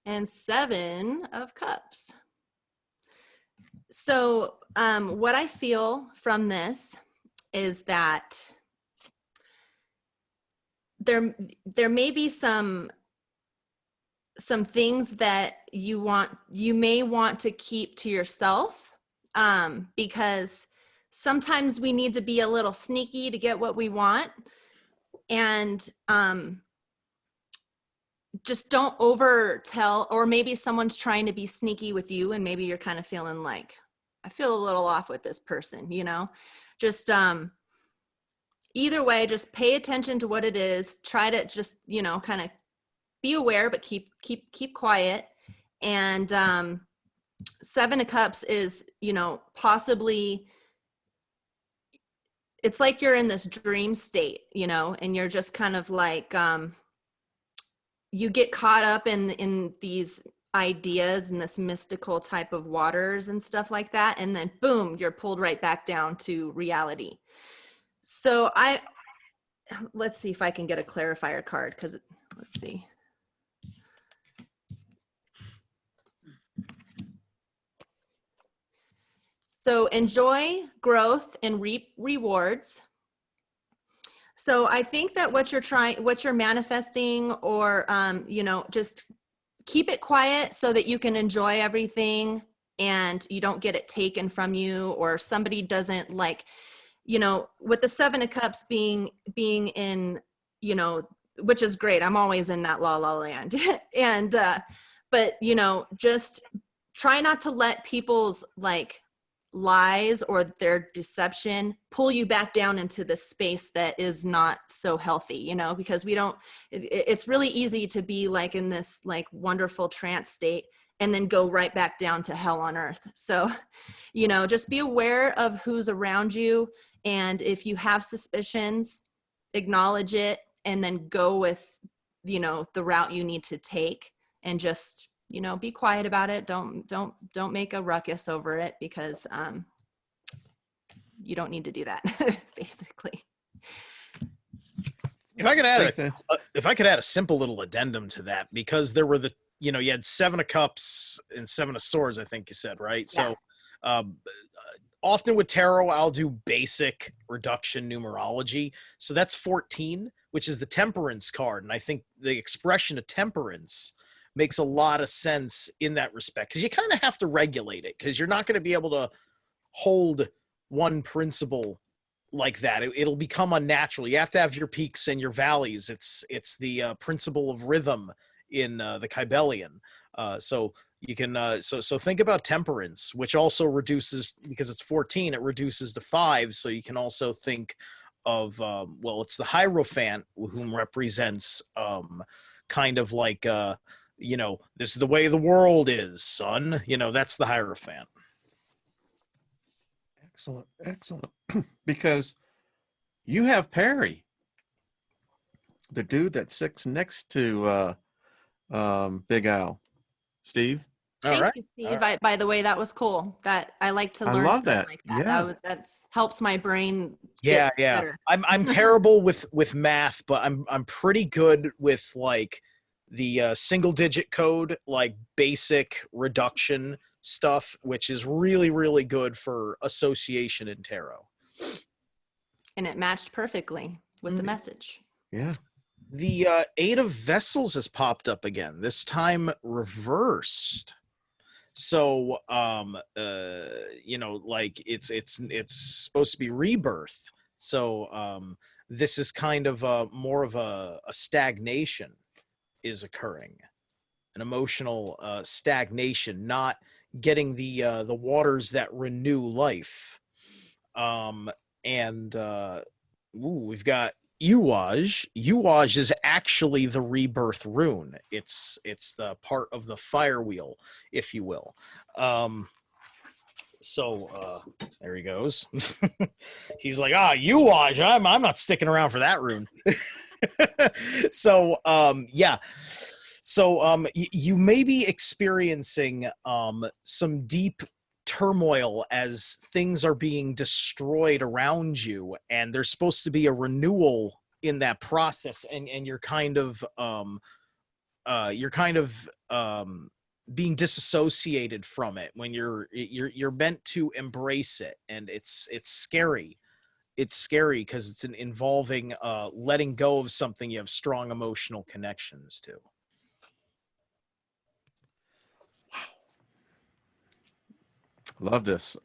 And 7 of Cups. So what I feel from this is that there may be some things that you may want to keep to yourself, because sometimes we need to be a little sneaky to get what we want, and just don't over tell, or maybe someone's trying to be sneaky with you and maybe you're kind of feeling like, I feel a little off with this person, you know. Just either way, just pay attention to what it is. Try to just, you know, kind of be aware, but keep quiet. And 7 of Cups is, you know, possibly, it's like you're in this dream state, you know, and you're just kind of like, you get caught up in these ideas and this mystical type of waters and stuff like that. And then boom, you're pulled right back down to reality. So let's see if I can get a clarifier card, because let's see. So enjoy growth and reap rewards. So I think that what you're manifesting, or, just keep it quiet so that you can enjoy everything and you don't get it taken from you, or somebody doesn't with the 7 of Cups being in, which is great. I'm always in that la la land. And, but, just try not to let people's lies or their deception pull you back down into the space that is not so healthy, because it's really easy to be in this wonderful trance state and then go right back down to hell on earth. So, just be aware of who's around you. And if you have suspicions, acknowledge it and then go with, the route you need to take, and just, be quiet about it. Don't make a ruckus over it, because you don't need to do that, basically. If I could add a simple little addendum to that, because there were you had 7 of Cups and 7 of Swords, I think you said, right? Yeah. So often with tarot, I'll do basic reduction numerology. So that's 14, which is the Temperance card. And I think the expression of temperance makes a lot of sense in that respect, because you kind of have to regulate it, because you're not going to be able to hold one principle like that. It'll become unnatural. You have to have your peaks and your valleys. It's the principle of rhythm in the Kybalion. So you can so think about temperance, which also reduces, because it's 14, it reduces to 5. So you can also think of it's the Hierophant, whom represents kind of this is the way the world is, son. That's the Hierophant. Excellent. Because you have Perry, the dude that sits next to Big Al. Steve? Thank you, Steve. By the way, that was cool. That I like to learn love stuff that. like that. Yeah. That helps my brain Yeah. better. I'm terrible with math, but I'm pretty good with the single digit code, basic reduction stuff, which is really, really good for association in tarot. And it matched perfectly with the message. Yeah. The 8 of Vessels has popped up again, this time reversed. So it's supposed to be rebirth. So this is kind of more of a stagnation is occurring, an emotional stagnation, not getting the waters that renew life. We've got Uwaj. Uwaj is actually the rebirth rune. It's the part of the fire wheel, if you will. So there he goes. He's like, Uwaj, I'm not sticking around for that rune. So yeah. So you may be experiencing some deep turmoil as things are being destroyed around you, and there's supposed to be a renewal in that process, and you're kind of being disassociated from it when you're meant to embrace it, and it's scary. It's scary because it's involving letting go of something you have strong emotional connections to. Love this.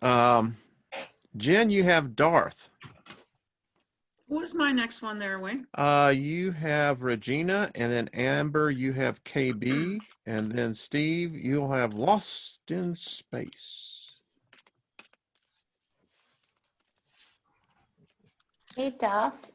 Jen, you have Darth. What was my next one there, Wayne? You have Regina, and then Amber, you have KB, and then Steve, you'll have Lost in Space. Hey, Darth.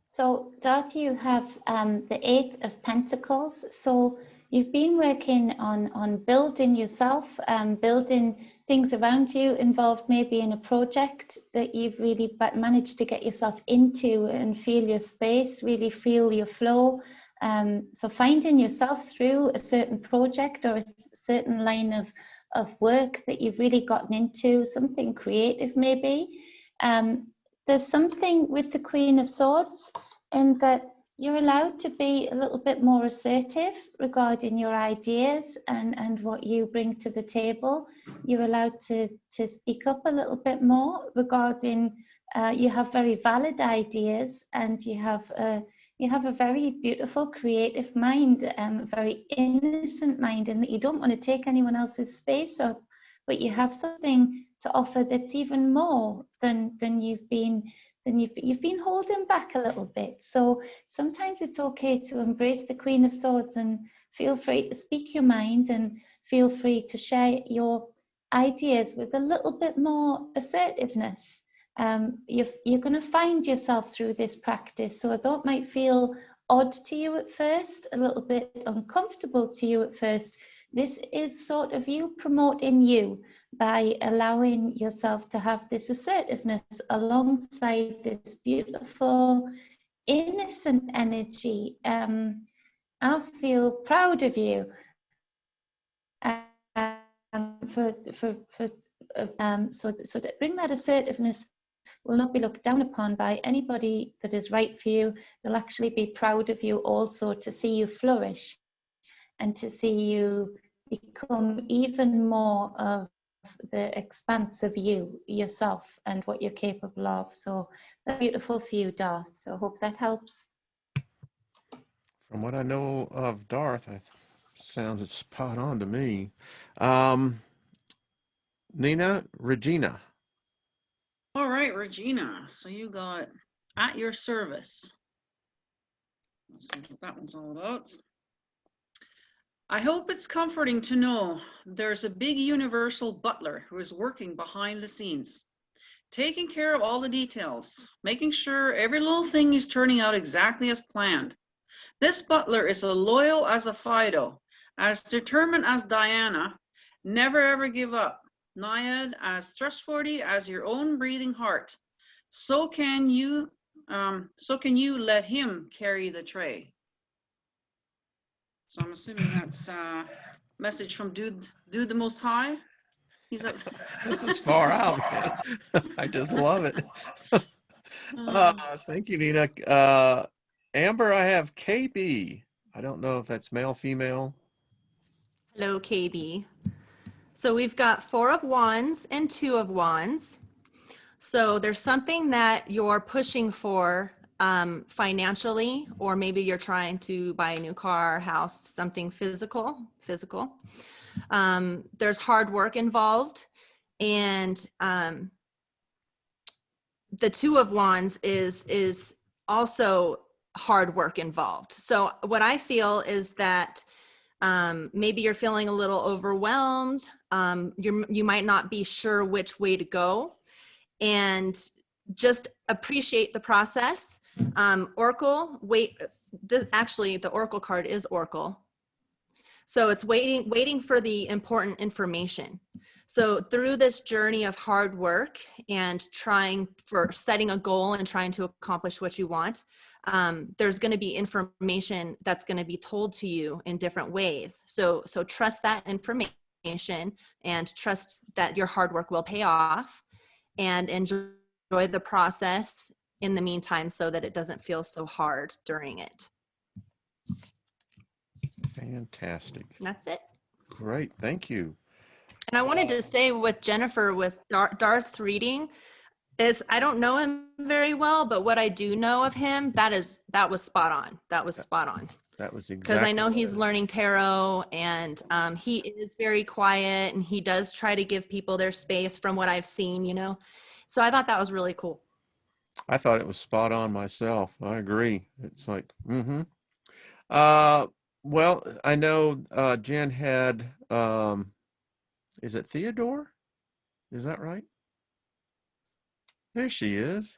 So, Darth, you have the 8 of Pentacles. So you've been working on building yourself, building things around you, involved maybe in a project that you've really managed to get yourself into and feel your space, really feel your flow. So finding yourself through a certain project or a certain line of work that you've really gotten into, something creative maybe. There's something with the Queen of Swords in that you're allowed to be a little bit more assertive regarding your ideas and what you bring to the table. You're allowed to speak up a little bit more regarding, you have very valid ideas, and you have a very beautiful, creative mind, a very innocent mind, in that you don't want to take anyone else's space up, but you have something to offer that's even more than you've been holding back a little bit. So sometimes it's okay to embrace the Queen of Swords and feel free to speak your mind, and feel free to share your ideas with a little bit more assertiveness. You're going to find yourself through this practice. So although it might feel odd to you at first, a little bit uncomfortable to you at first, this is sort of you promoting you by allowing yourself to have this assertiveness alongside this beautiful, innocent energy. I feel proud of you so to bring that assertiveness will not be looked down upon by anybody that is right for you. They'll actually be proud of you also, to see you flourish and to see you become even more of the expanse of yourself and what you're capable of. So that's beautiful for you, Darth. So I hope that helps. From what I know of Darth, sounded spot on to me. Regina. All right, Regina. So you got at your service. Let's see what that one's all about. I hope it's comforting to know there's a big universal butler who is working behind the scenes, taking care of all the details, making sure every little thing is turning out exactly as planned. This butler is as loyal as a Fido, as determined as Diana, never ever give up, Naiad, as trustworthy as your own breathing heart. So can you let him carry the tray. So I'm assuming that's a message from Dude the Most High. He's up. This is far out, man. I just love it. Thank you, Nina. Amber, I have KB. I don't know if that's male, female. Hello, KB. So we've got 4 of Wands and 2 of Wands. So there's something that you're pushing for financially, or maybe you're trying to buy a new car, house, something physical. There's hard work involved, and the 2 of Wands is also hard work involved. So what I feel is that maybe you're feeling a little overwhelmed. You might not be sure which way to go, and just appreciate the process. Oracle, actually the Oracle card is Oracle. So it's waiting for the important information. So through this journey of hard work and setting a goal and trying to accomplish what you want, there's going to be information that's going to be told to you in different ways. So trust that information and trust that your hard work will pay off, and enjoy the process in the meantime so that it doesn't feel so hard during it. Fantastic. And that's it. Great. Thank you. And I wanted to say with Jennifer, with Darth's reading, is I don't know him very well, but what I do know of him, that was spot on. That was spot on. That was exactly. Because I know he's learning tarot, and he is very quiet, and he does try to give people their space from what I've seen, So I thought that was really cool. I thought it was spot on myself. I agree. It's like, well, I know Jen had, is it Theodore? Is that right? There she is.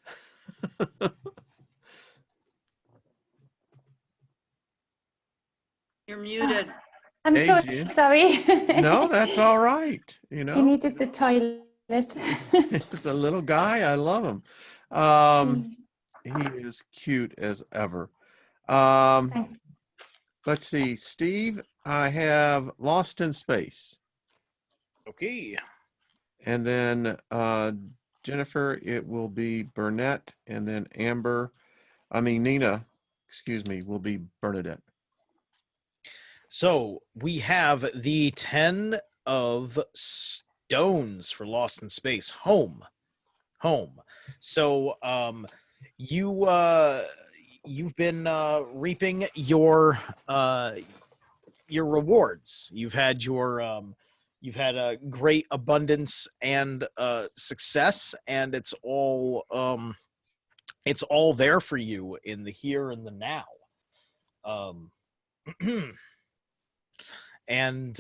You're muted. I'm Hey, so Jen. sorry. No, that's all right. You needed the toilet. It's a little guy. I love him. He is cute as ever. Let's see, Steve, I have Lost in Space. Okay. And then Jennifer, it will be Barnette, and then Nina excuse me, will be Barnette. So we have the 10 of stones for Lost in Space. Home. So you've been reaping your rewards. You've had a great abundance and success, and it's all there for you in the here and the now. And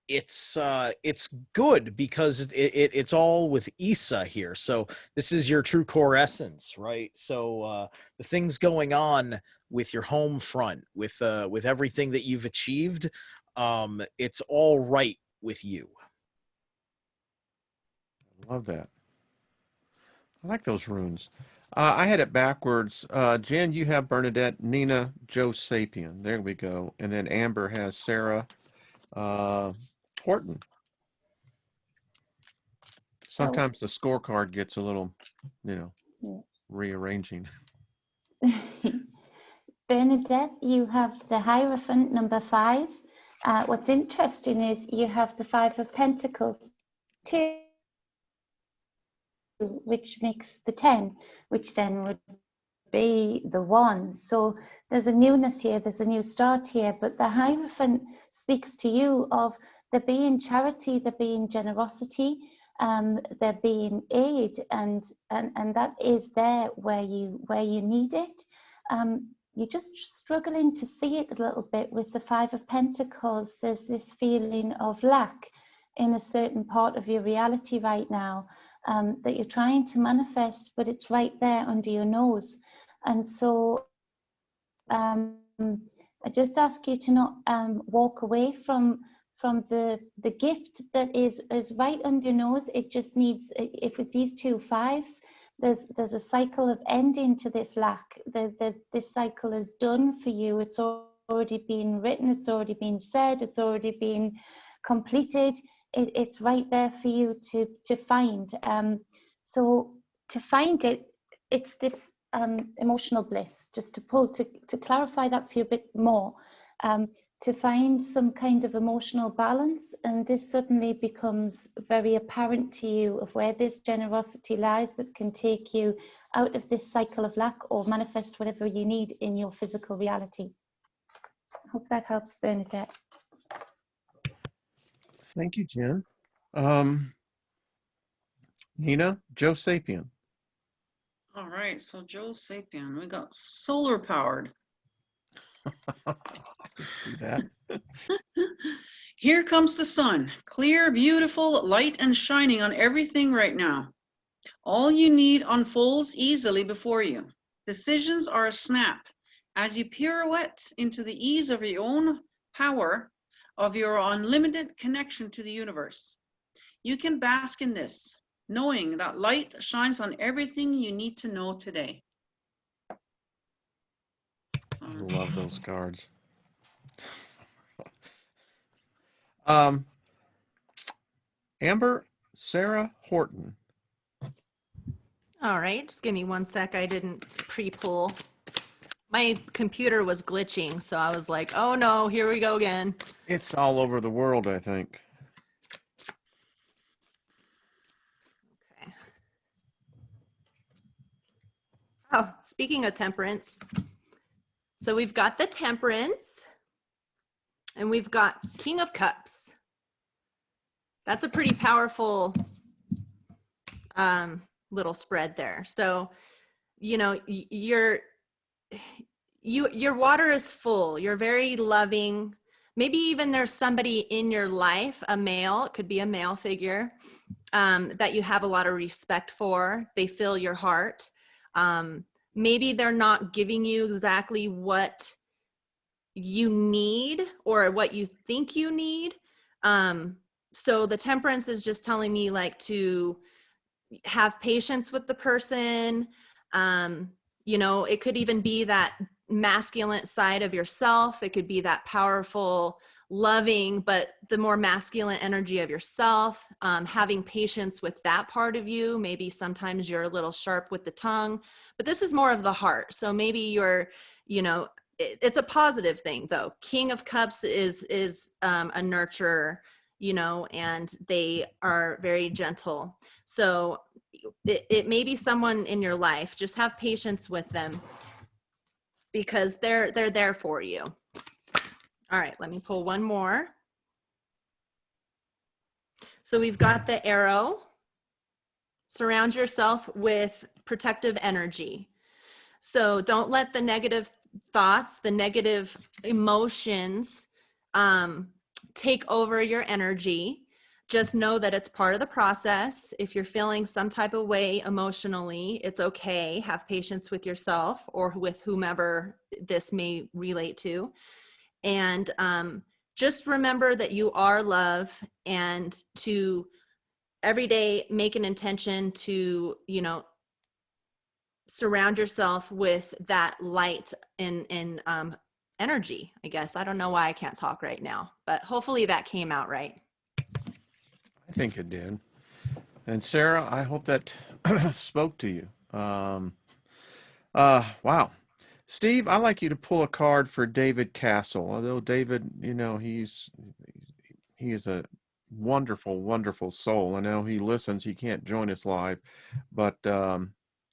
it's good because it's all with Issa here. So this is your true core essence, right? So the things going on with your home front, with everything that you've achieved, it's all right with you. Love that. I like those runes. I had it backwards. Jen, you have Bernadette, Nina, Joe Sapien. There we go. And then Amber has Sarah Horton. Sometimes the scorecard gets a little, rearranging. Bernadette, you have the Hierophant number 5. What's interesting is you have the 5 of Pentacles too, which makes the 10, which then would be the 1. So there's a newness here, there's a new start here, but the Hierophant speaks to you of there being charity, there being generosity, there being aid, and that is there where you need it. You're just struggling to see it a little bit with the 5 of Pentacles. There's this feeling of lack in a certain part of your reality right now that you're trying to manifest, but it's right there under your nose. And so I just ask you to not walk away from the gift that is right under your nose. It just needs, if with these 2 5s, there's a cycle of ending to this lack. This cycle is done for you. It's already been written, it's already been said, it's already been completed. It's right there for you to find. So to find it, it's this emotional bliss, just to clarify that for you a bit more, to find some kind of emotional balance, and this suddenly becomes very apparent to you of where this generosity lies that can take you out of this cycle of lack or manifest whatever you need in your physical reality. I hope that helps, Bernadette. Thank you, Jen. Nina, Joe Sapien. All right, so Joe Sapien, we got solar powered. I can see that. Here comes the sun, clear, beautiful, light and shining on everything right now. All you need unfolds easily before you. Decisions are a snap as you pirouette into the ease of your own power, of your unlimited connection to the universe. You can bask in this, knowing that light shines on everything you need to know today. I love those cards. Amber, Sarah Horton. All right, just give me 1 sec. I didn't pre-pull. My computer was glitching, so I was like, oh no, here we go again. It's all over the world, I think. Okay. Oh, speaking of temperance, so we've got the Temperance, and we've got King of Cups. That's a pretty powerful little spread there. So, your water is full. You're very loving. Maybe even there's somebody in your life, a male, it could be a male figure, that you have a lot of respect for. They fill your heart. Maybe they're not giving you exactly what you need or what you think you need. So the Temperance is just telling me like to have patience with the person. It could even be that masculine side of yourself. It could be that powerful loving, but the more masculine energy of yourself, having patience with that part of you. Maybe sometimes you're a little sharp with the tongue, but this is more of the heart. So maybe you're, you know, it's a positive thing though. King of Cups is a nurturer, you know, and they are very gentle. So it may be someone in your life. Just have patience with them because they're there for you. All right, let me pull one more. So we've got the arrow. Surround yourself with protective energy. So don't let the negative thoughts, the negative emotions take over your energy. Just know that it's part of the process. If you're feeling some type of way emotionally, it's okay. Have patience with yourself or with whomever this may relate to. And just remember that you are love, and to every day make an intention to, you know, surround yourself with that light and energy, I guess. I don't know why I can't talk right now, but hopefully that came out right. I think it did. And Sarah, I hope that spoke to you. Wow. Steve, I'd like you to pull a card for David Castle. Although David, you know, he is a wonderful, wonderful soul. I know he listens. He can't join us live, but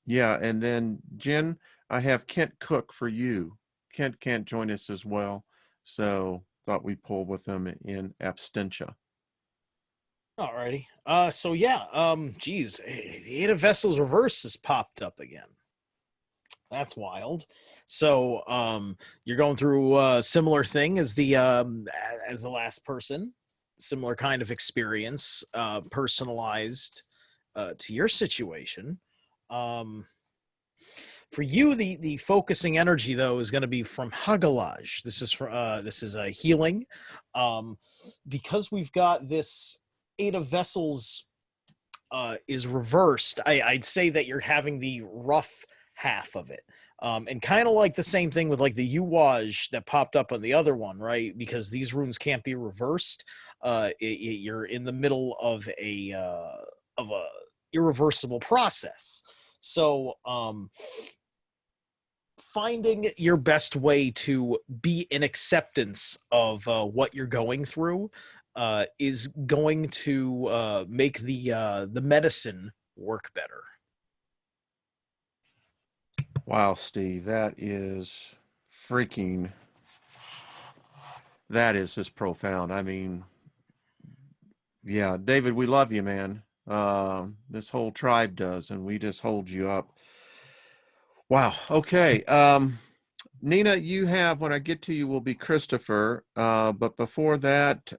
yeah. And then Jen, I have Kent Cook for you. Kent can't join us as well, so thought we'd pull with him in absentia. Alrighty. So yeah, geez, the Eight of Vessels reverse has popped up again. That's wild. So you're going through a similar thing as the last person, similar kind of experience, personalized to your situation. For you, the focusing energy though is going to be from Hagalaj. This is a healing, because we've got this Eight of Vessels is reversed. I'd say that you're having the rough half of it, and kind of like the same thing with like the Uwaj that popped up on the other one, right? Because these runes can't be reversed. You're in the middle of a irreversible process. So finding your best way to be in acceptance of what you're going through is going to make the medicine work better. Wow, Steve, that is just profound. I mean, yeah, David, we love you, man. This whole tribe does, and we just hold you up. Wow. Okay. Nina, you have, when I get to you, will be Christopher. But before that,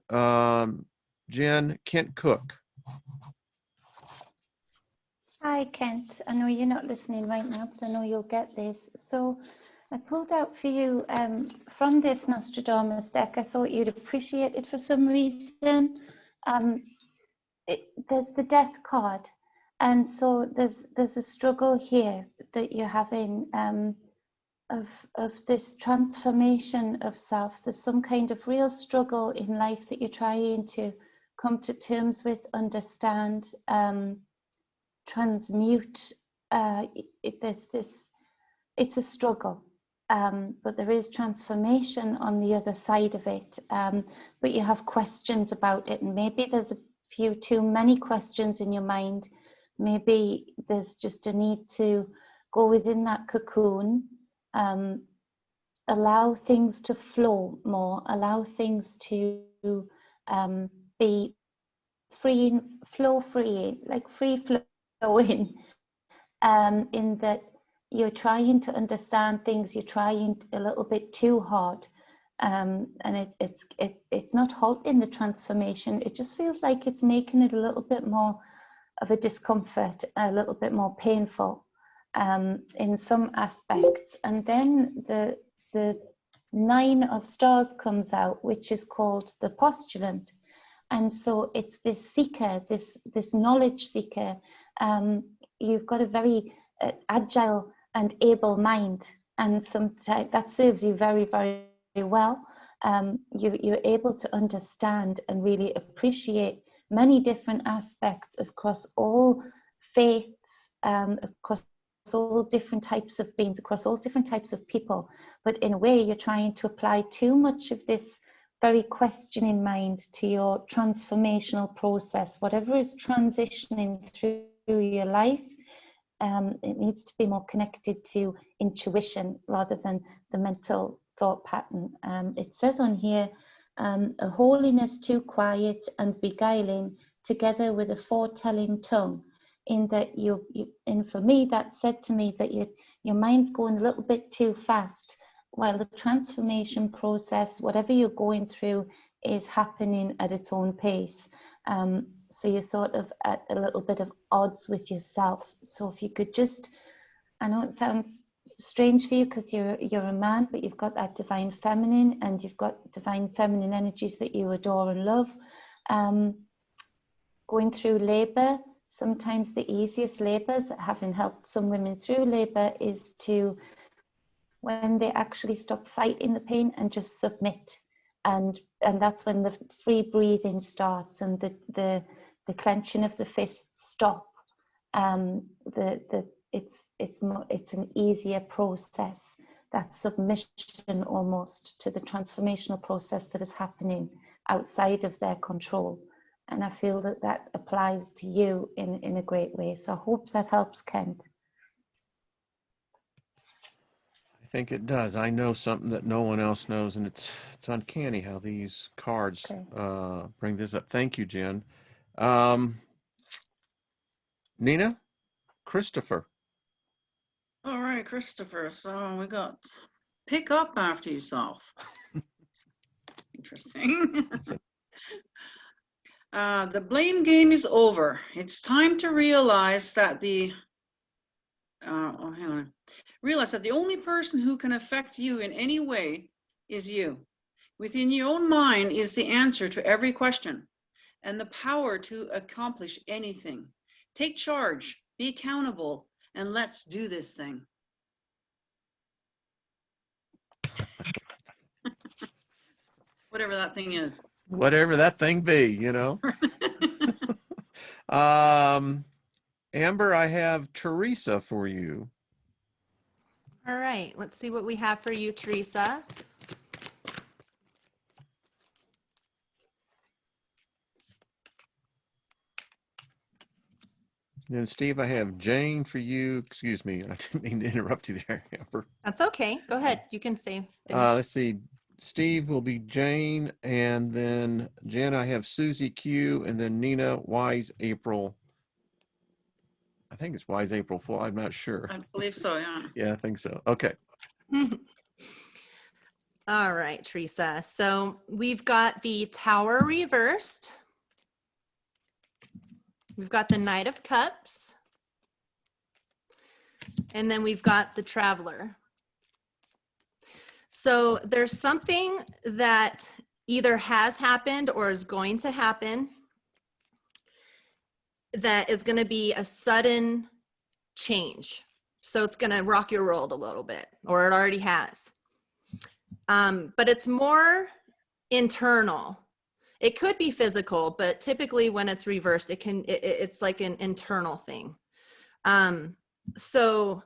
Jen, Kent Cook. Hi, Kent. I know you're not listening right now, but I know you'll get this. So I pulled out for you from this Nostradamus deck. I thought you'd appreciate it for some reason. There's the death card. And so there's a struggle here that you're having of this transformation of self. There's some kind of real struggle in life that you're trying to come to terms with, understand, transmute. It's a struggle, but there is transformation on the other side of it. But you have questions about it, and maybe there's a few too many questions in your mind. Maybe there's just a need to go within that cocoon, allow things to flow more, allow things to be free, flow free, like free flowing, in that you're trying to understand things, you're trying a little bit too hard, and it's not halting the transformation. It just feels like it's making it a little bit more of a discomfort, a little bit more painful in some aspects. And then the Nine of Stars comes out, which is called the postulant. And so it's this seeker, this knowledge seeker. You've got a very agile and able mind, and sometimes that serves you very, very well. you're able to understand and really appreciate many different aspects across all faiths, across all different types of beings, across all different types of people. But in a way, you're trying to apply too much of this very questioning mind to your transformational process. Whatever is transitioning through your life, it needs to be more connected to intuition rather than the mental thought pattern. It says on here, a holiness too quiet and beguiling, together with a foretelling tongue. In that and for me, that said to me that your mind's going a little bit too fast, while the transformation process, whatever you're going through, is happening at its own pace. So you're sort of at a little bit of odds with yourself. So if you could just, I know it sounds strange for you because you're a man, but you've got that divine feminine, and you've got divine feminine energies that you adore and love. Going through labor, sometimes the easiest labors, having helped some women through labor, is to, when they actually stop fighting the pain and just submit, and that's when the free breathing starts and the clenching of the fists stop. It's an easier process, that submission almost to the transformational process that is happening outside of their control. And I feel that that applies to you in a great way. So I hope that helps, Kent. I think it does. I know something that no one else knows, and it's uncanny how these cards bring this up. Thank you, Jen. Nina, Christopher. All right, Christopher. So we got pick up after yourself. Interesting. The blame game is over. It's time to realize that realize that the only person who can affect you in any way is you. Within your own mind is the answer to every question and the power to accomplish anything. Take charge, be accountable, and let's do this thing. Whatever that thing is. Whatever that thing be, you know. Amber, I have Theresa for you. All right, let's see what we have for you, Theresa. Then Steve, I have Jane for you. Excuse me, I didn't mean to interrupt you there, Amber. That's okay. Go ahead. You can say. Let's see. Steve will be Jane, and then Jen, I have Susie Q, and then Nina, Wise April. I think it's Wise April Fool. I'm not sure. I believe so, yeah. Yeah, I think so. Okay. All right, Theresa. So we've got the Tower reversed. We've got the Knight of Cups. And then we've got the Traveler. So there's something that either has happened or is going to happen that is going to be a sudden change. So it's going to rock your world a little bit, or it already has. But it's more internal. It could be physical, but typically when it's reversed, it's like an internal thing. So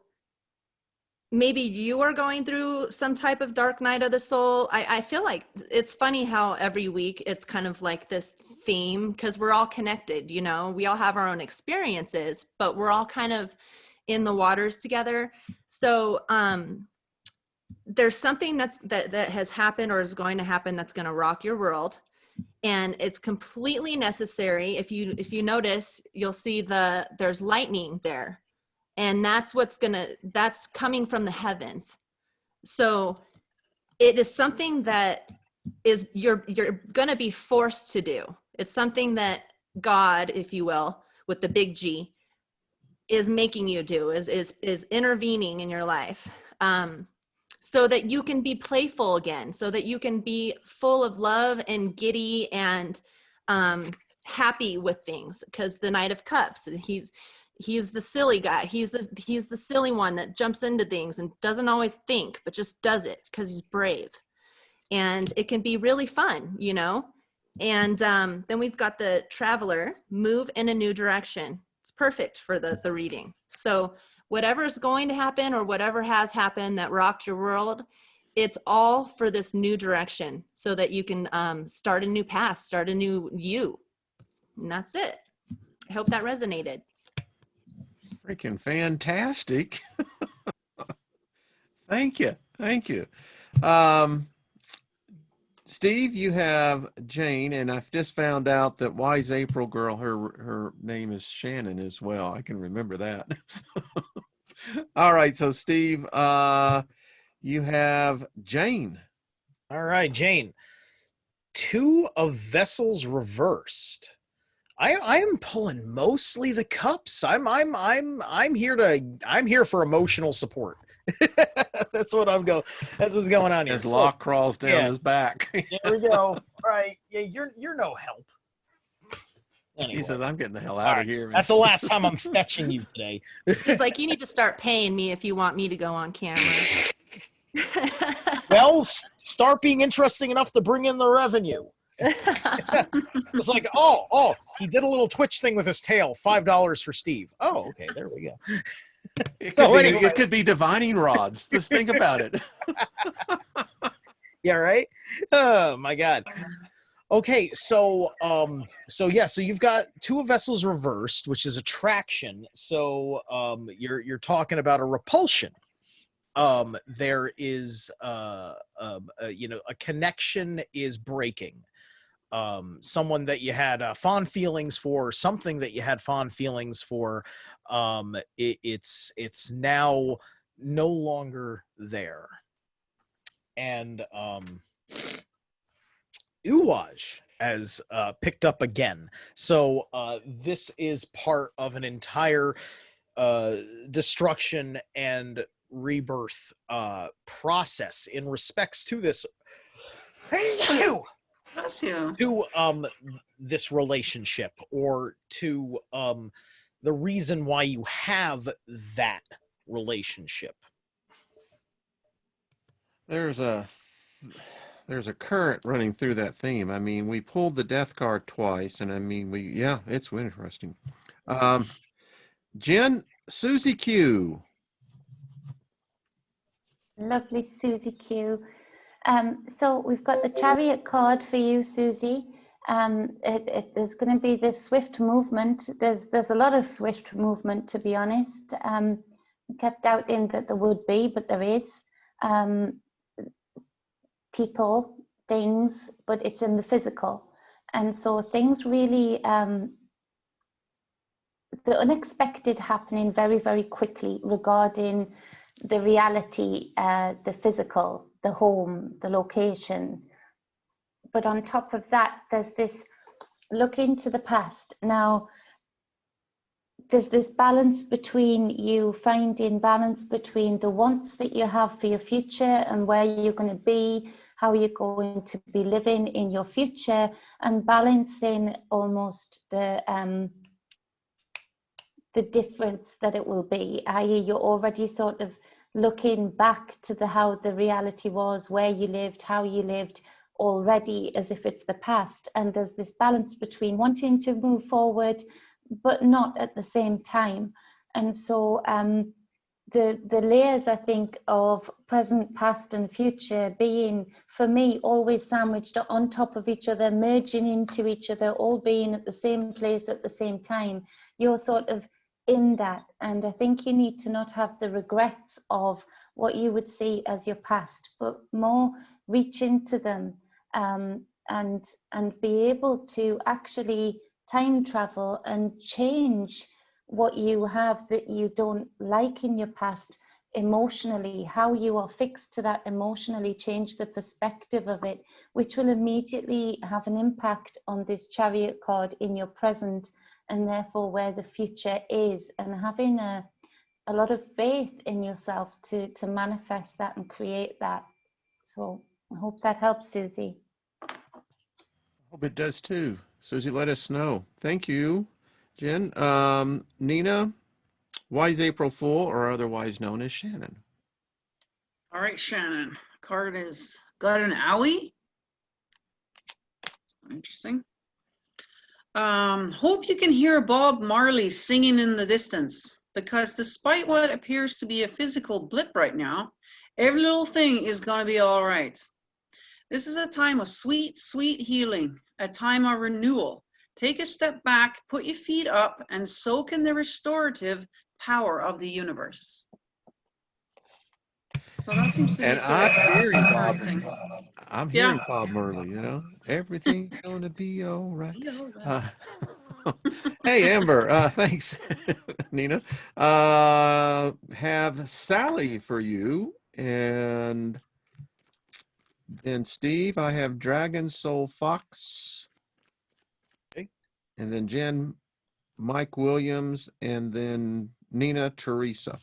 maybe you are going through some type of dark night of the soul. I feel like it's funny how every week it's kind of like this theme, because we're all connected, you know, we all have our own experiences, but we're all kind of in the waters together. So there's something that has happened or is going to happen that's going to rock your world. And it's completely necessary. If you notice, you'll see there's lightning there. And that's that's coming from the heavens. So it is something that is you're going to be forced to do. It's something that God, if you will, with the big G, is making you do, is intervening in your life. So that you can be playful again, so that you can be full of love and giddy and happy with things. Because the Knight of Cups, he's the silly guy. He's the silly one that jumps into things and doesn't always think, but just does it because he's brave. and it can be really fun, And then we've got the Traveler, move in a new direction. It's perfect for the reading. So whatever's going to happen or whatever has happened that rocked your world, it's all for this new direction so that you can start a new path, start a new you. And that's it. I hope that resonated. Freaking fantastic. Thank you. Thank you. Steve, you have Jane, and I've just found out that Wise April girl, her name is Shannon as well. I can remember that. All right, so Steve, you have Jane. All right, Jane. 2 of Vessels reversed. I am pulling mostly the cups. I'm here for emotional support. That's what I'm going. That's what's going on here. His lock crawls down his back. There we go. All right. Yeah, you're no help. Anyway. He says, "I'm getting the hell out of here." Man. That's the last time I'm fetching you today. He's like, you need to start paying me if you want me to go on camera. Well, start being interesting enough to bring in the revenue. It's like, oh, he did a little Twitch thing with his tail. $5 for Steve. Oh, okay, there we go. It could be divining rods. Just think about it. Yeah, right. Oh my God. Okay, so you've got 2 of Vessels reversed, which is attraction. So you're talking about a repulsion. There is a connection is breaking. Someone that you had fond feelings for, something that you had fond feelings for, it's now no longer there. And Uwaj has picked up again. So this is part of an entire destruction and rebirth process in respects to this. Bless you. To this relationship, or to the reason why you have that relationship. There's a current running through that theme. I mean, we pulled the death card twice, and I mean, it's interesting. Jen, Susie Q. Lovely, Susie Q. So we've got the Chariot card for you, Susie. There's going to be this swift movement. There's a lot of swift movement, to be honest. Kept doubting that there would be, but there is. People, things, but it's in the physical. And so things really, the unexpected happening very, very quickly regarding the reality, the physical, the home, the location. But on top of that, there's this look into the past. Now, there's this balance between you finding balance between the wants that you have for your future and where you're going to be, how you're going to be living in your future, and balancing almost the difference that it will be, i.e. you're already sort of looking back to how the reality was, where you lived, how you lived already, as if it's the past. And there's this balance between wanting to move forward but not at the same time. And so the layers, I think, of present, past and future being, for me, always sandwiched on top of each other, merging into each other, all being at the same place at the same time. You're sort of in that, and I think you need to not have the regrets of what you would see as your past, but more reach into them and be able to actually time travel and change what you have that you don't like in your past emotionally, how you are fixed to that emotionally, change the perspective of it, which will immediately have an impact on this Chariot card in your present, and therefore where the future is, and having a lot of faith in yourself to manifest that and create that. So I hope that helps, Susie. Hope it does too. Susie, let us know. Thank you, Jen. Nina, Wise April Fool, or otherwise known as Shannon. All right, Shannon. Card is got an owie. Interesting. Hope you can hear Bob Marley singing in the distance, because despite what appears to be a physical blip right now, every little thing is going to be all right. This is a time of sweet, sweet healing, a time of renewal. Take a step back, put your feet up, and soak in the restorative power of the universe. So that seems to be And sort I'm of hearing a Bob. thing. I'm Yeah. hearing Bob Marley. You know, everything's gonna be all right. Hey, Amber. Thanks, Nina. Have Sally for you, and then Steve. I have Dragon Soul Fox. Okay. And then Jen, Mike Williams, and then Nina Teresa.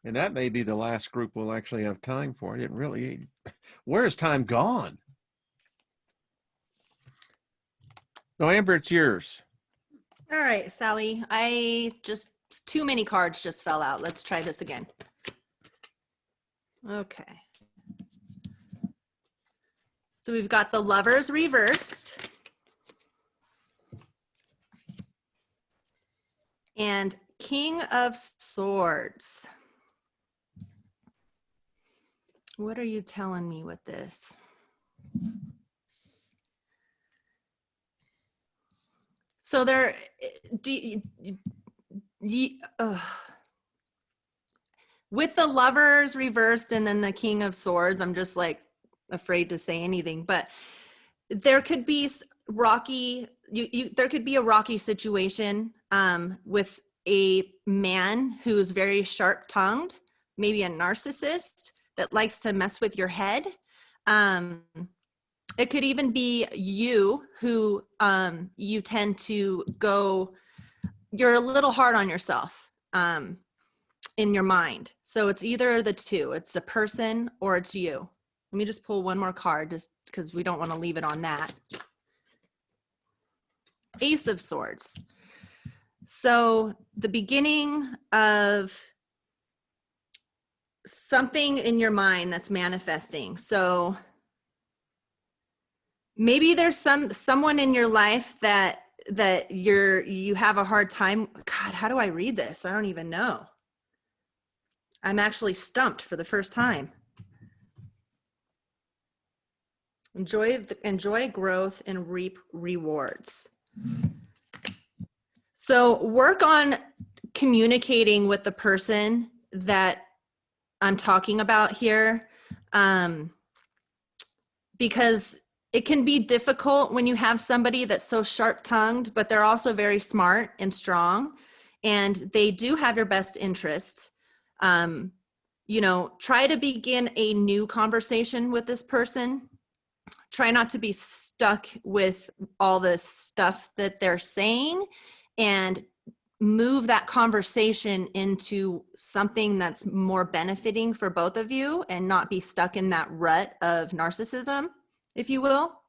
And that may be the last group we'll actually have time for. I didn't really. Where is time gone? No, Amber, it's yours. All right, Sally. Too many cards just fell out. Let's try this again. Okay. So we've got the Lovers reversed. And King of Swords. What are you telling me with this? So there, with the Lovers reversed and then the King of Swords, I'm just like afraid to say anything, but there could be rocky, there could be a rocky situation with a man who's very sharp-tongued, maybe a narcissist that likes to mess with your head. It could even be you who you tend to go, you're a little hard on yourself in your mind. So it's either the two, it's a person or it's you. Let me just pull one more card just because we don't want to leave it on that. Ace of Swords. So the beginning of something in your mind that's manifesting. So maybe there's someone in your life that you have a hard time. God, how do I read this? I don't even know. I'm actually stumped for the first time. Enjoy growth and reap rewards. So work on communicating with the person that I'm talking about here, because it can be difficult when you have somebody that's so sharp-tongued, but they're also very smart and strong, and they do have your best interests. You know, try to begin a new conversation with this person. Try not to be stuck with all the stuff that they're saying, and move that conversation into something that's more benefiting for both of you and not be stuck in that rut of narcissism, if you will.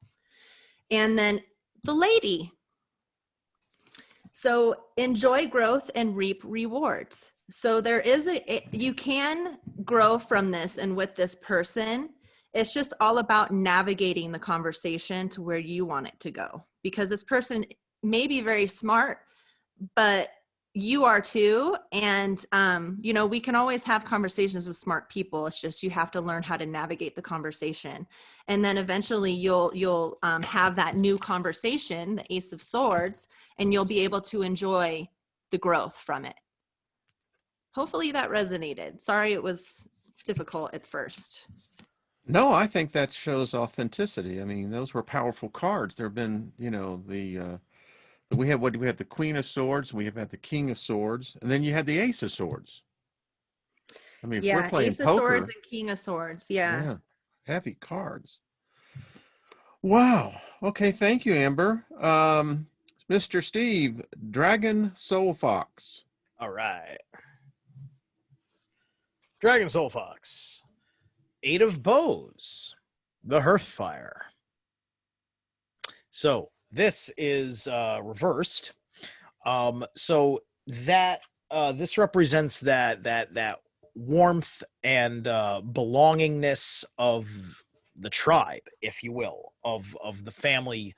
And then the Lady. So enjoy growth and reap rewards. So there is you can grow from this and with this person. It's just all about navigating the conversation to where you want it to go, because this person may be very smart, but you are too. And, you know, we can always have conversations with smart people. It's just, you have to learn how to navigate the conversation. And then eventually you'll have that new conversation, the Ace of Swords, and you'll be able to enjoy the growth from it. Hopefully that resonated. Sorry, it was difficult at first. No, I think that shows authenticity. I mean, those were powerful cards. There have been, you know, we have the Queen of Swords, we have had the King of Swords, and then you had the Ace of Swords. I mean, if we're playing Ace of poker, Swords and King of Swords. Yeah. Heavy cards. Wow. Okay, thank you, Amber. Mr. Steve, Dragon Soul Fox. All right. Dragon Soul Fox. 8 of Bows. The Hearthfire. So this is reversed. So that this represents that warmth and belongingness of the tribe, if you will, of the family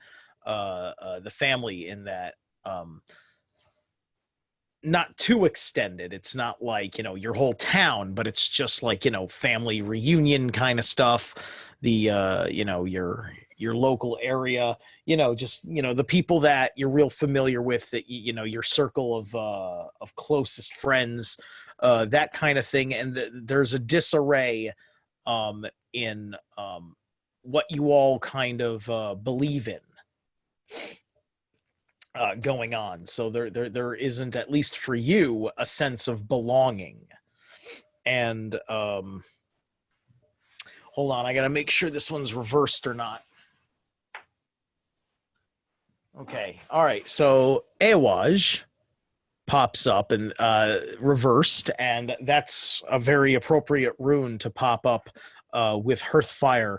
in that, not too extended. It's not like, your whole town, but it's just like, family reunion kind of stuff. The, your local area, just, the people that you're real familiar with, that, your circle of closest friends, that kind of thing. And there's a disarray in what you all kind of believe in. Going on, so there isn't, at least for you, a sense of belonging. And hold on, I gotta make sure this one's reversed or not. Okay, all right. So Ewaj pops up and reversed, and that's a very appropriate rune to pop up with Hearthfire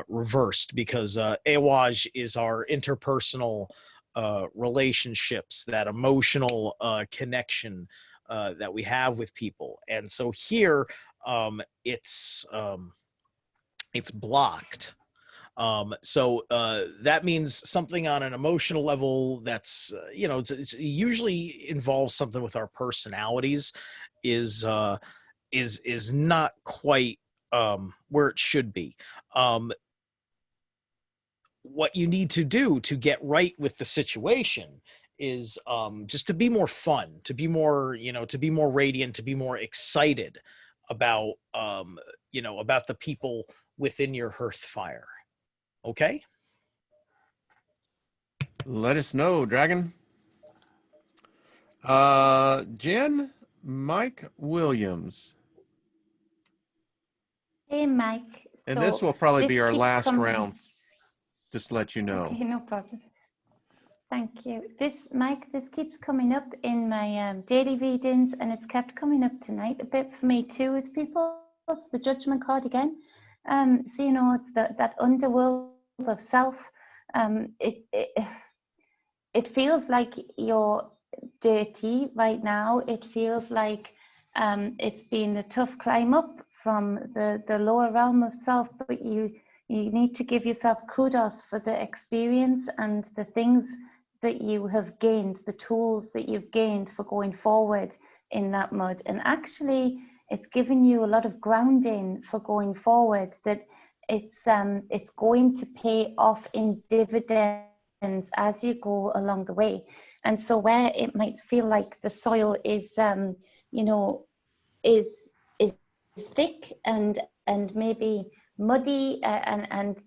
reversed, because Ewaj is our interpersonal relationships, that emotional connection that we have with people. And so here it's blocked. So that means something on an emotional level that's it's usually involves something with our personalities is not quite where it should be. What you need to do to get right with the situation is just to be more fun, to be more, to be more radiant, to be more excited about, about the people within your Hearthfire. Okay? Let us know, Dragon. Jen, Mike Williams. Hey, Mike. And this will probably be our keeps last coming- round, just to let you know. Okay, no problem. Thank you. Mike, this keeps coming up in my daily readings, and it's kept coming up tonight a bit for me too. It's the Judgment card again. So it's that underworld of self. It feels like you're dirty right now. It feels like it's been a tough climb up from the lower realm of self, but you need to give yourself kudos for the experience and the things that you have gained, the tools that you've gained for going forward in that mud. And actually, it's given you a lot of grounding for going forward, that it's going to pay off in dividends as you go along the way. And so where it might feel like the soil is thick and maybe muddy and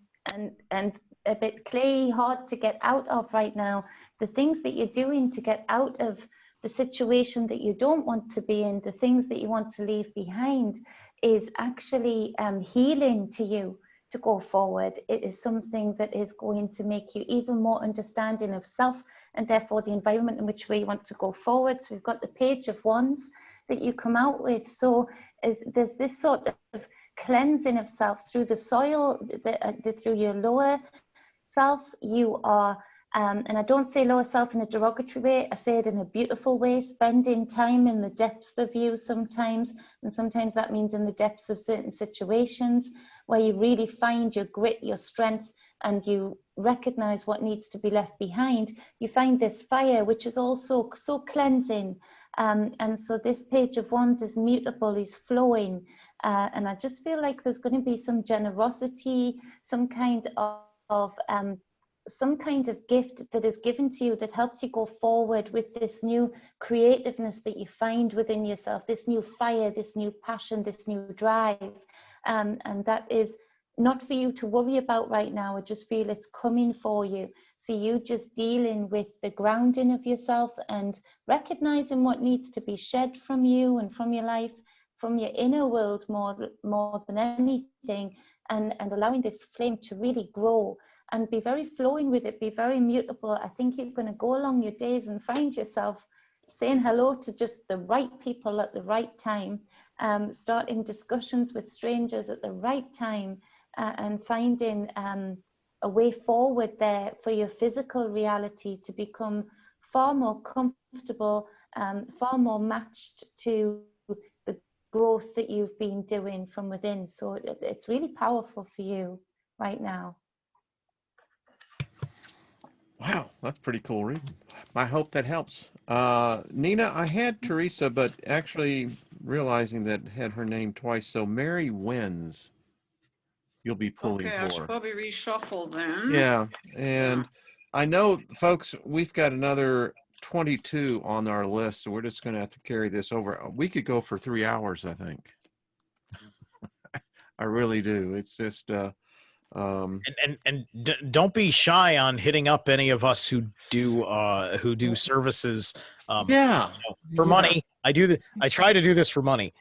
a bit clayey, hard to get out of right now, the things that you're doing to get out of the situation that you don't want to be in, the things that you want to leave behind, is actually healing to you to go forward. It is something that is going to make you even more understanding of self, and therefore the environment in which we want to go forward. So we've got the Page of Wands that you come out with. So there's this sort of cleansing of self through the soil, through your lower self. You are, and I don't say lower self in a derogatory way, I say it in a beautiful way, spending time in the depths of you sometimes, and sometimes that means in the depths of certain situations where you really find your grit, your strength, and you recognize what needs to be left behind. You find this fire, which is also so cleansing. And so this Page of Wands is mutable, is flowing. And I just feel like there's going to be some generosity, some kind of gift that is given to you that helps you go forward with this new creativeness that you find within yourself, this new fire, this new passion, this new drive. And that is not for you to worry about right now. I just feel it's coming for you. So you just dealing with the grounding of yourself and recognizing what needs to be shed from you and from your life, from your inner world more than anything, and allowing this flame to really grow and be very flowing with it, be very mutable. I think you're going to go along your days and find yourself saying hello to just the right people at the right time, starting discussions with strangers at the right time, and finding a way forward there for your physical reality to become far more comfortable, far more matched to the growth that you've been doing from within. So it's really powerful for you right now. Wow, that's pretty cool reading. I hope that helps. Nina, I had Theresa, but actually realizing that had her name twice. So Mary wins. You'll be pulling Okay, I should for. probably reshuffle then. Yeah, and I know, folks, we've got another 22 on our list, so we're just going to have to carry this over. We could go for 3 hours, I think. I really do. It's just Don't be shy on hitting up any of us who do services yeah, for yeah. money. I try to do this for money.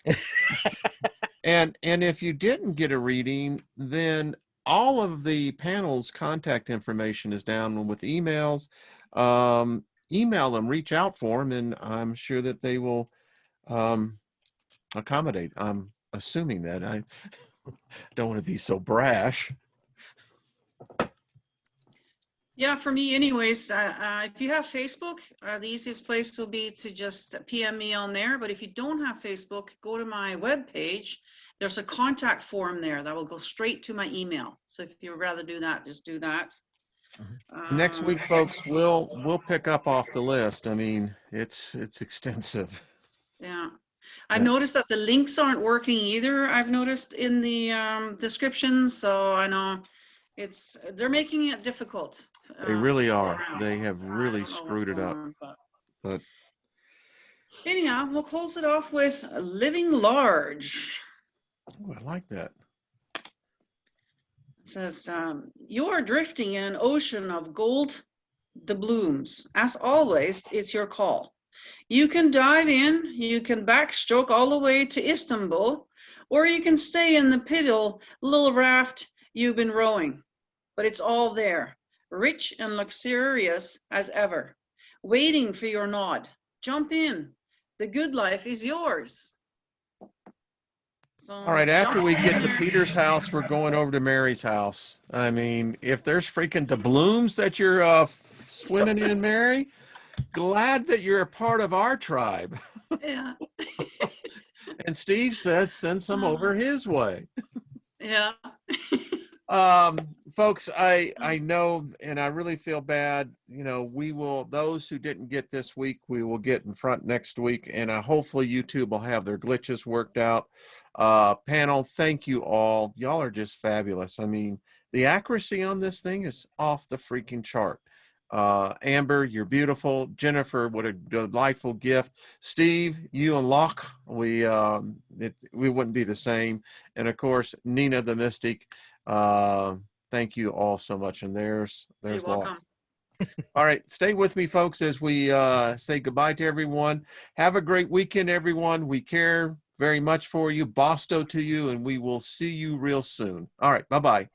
And if you didn't get a reading, then all of the panel's contact information is down with emails. Email them, reach out for them, and I'm sure that they will accommodate. I'm assuming that. I don't want to be so brash. Yeah, for me anyways, if you have Facebook, the easiest place will be to just PM me on there. But if you don't have Facebook, go to my webpage. There's a contact form there that will go straight to my email. So if you would rather do that, just do that. Next week, folks, we'll pick up off the list. I mean, it's extensive. Yeah. I've noticed that the links aren't working either. I've noticed in the descriptions. So I know they're making it difficult. They really are. around. They have really I don't know screwed what's it up. going on, But anyhow, we'll close it off with living large. ooh, I like that. It says, you are drifting in an ocean of gold doubloons. As always, it's your call. You can dive in, you can backstroke all the way to Istanbul, or you can stay in the piddle little raft you've been rowing. But it's all there, rich and luxurious as ever, waiting for your nod. Jump in. The good life is yours. So, All right, after we get to in. Peter's house, we're going over to Mary's house. I mean, if there's freaking doubloons that you're swimming in, Mary, glad that you're a part of our tribe. Yeah. And Steve says send some over his way. Yeah. Folks, I know, and I really feel bad. You know, we will, those who didn't get this week, we will get in front next week, and hopefully YouTube will have their glitches worked out. Panel, thank you all. Y'all are just fabulous. I mean, the accuracy on this thing is off the freaking chart. Amber, you're beautiful. Jennifer, what a delightful gift. Steve, you and Locke, we wouldn't be the same. And of course, Nina the Mystic. Thank you all so much. And there's You're Locke. welcome. All right, stay with me, folks, as we say goodbye to everyone. Have a great weekend, everyone. We care very much for you. BOSTO to you, and we will see you real soon. All right, bye-bye.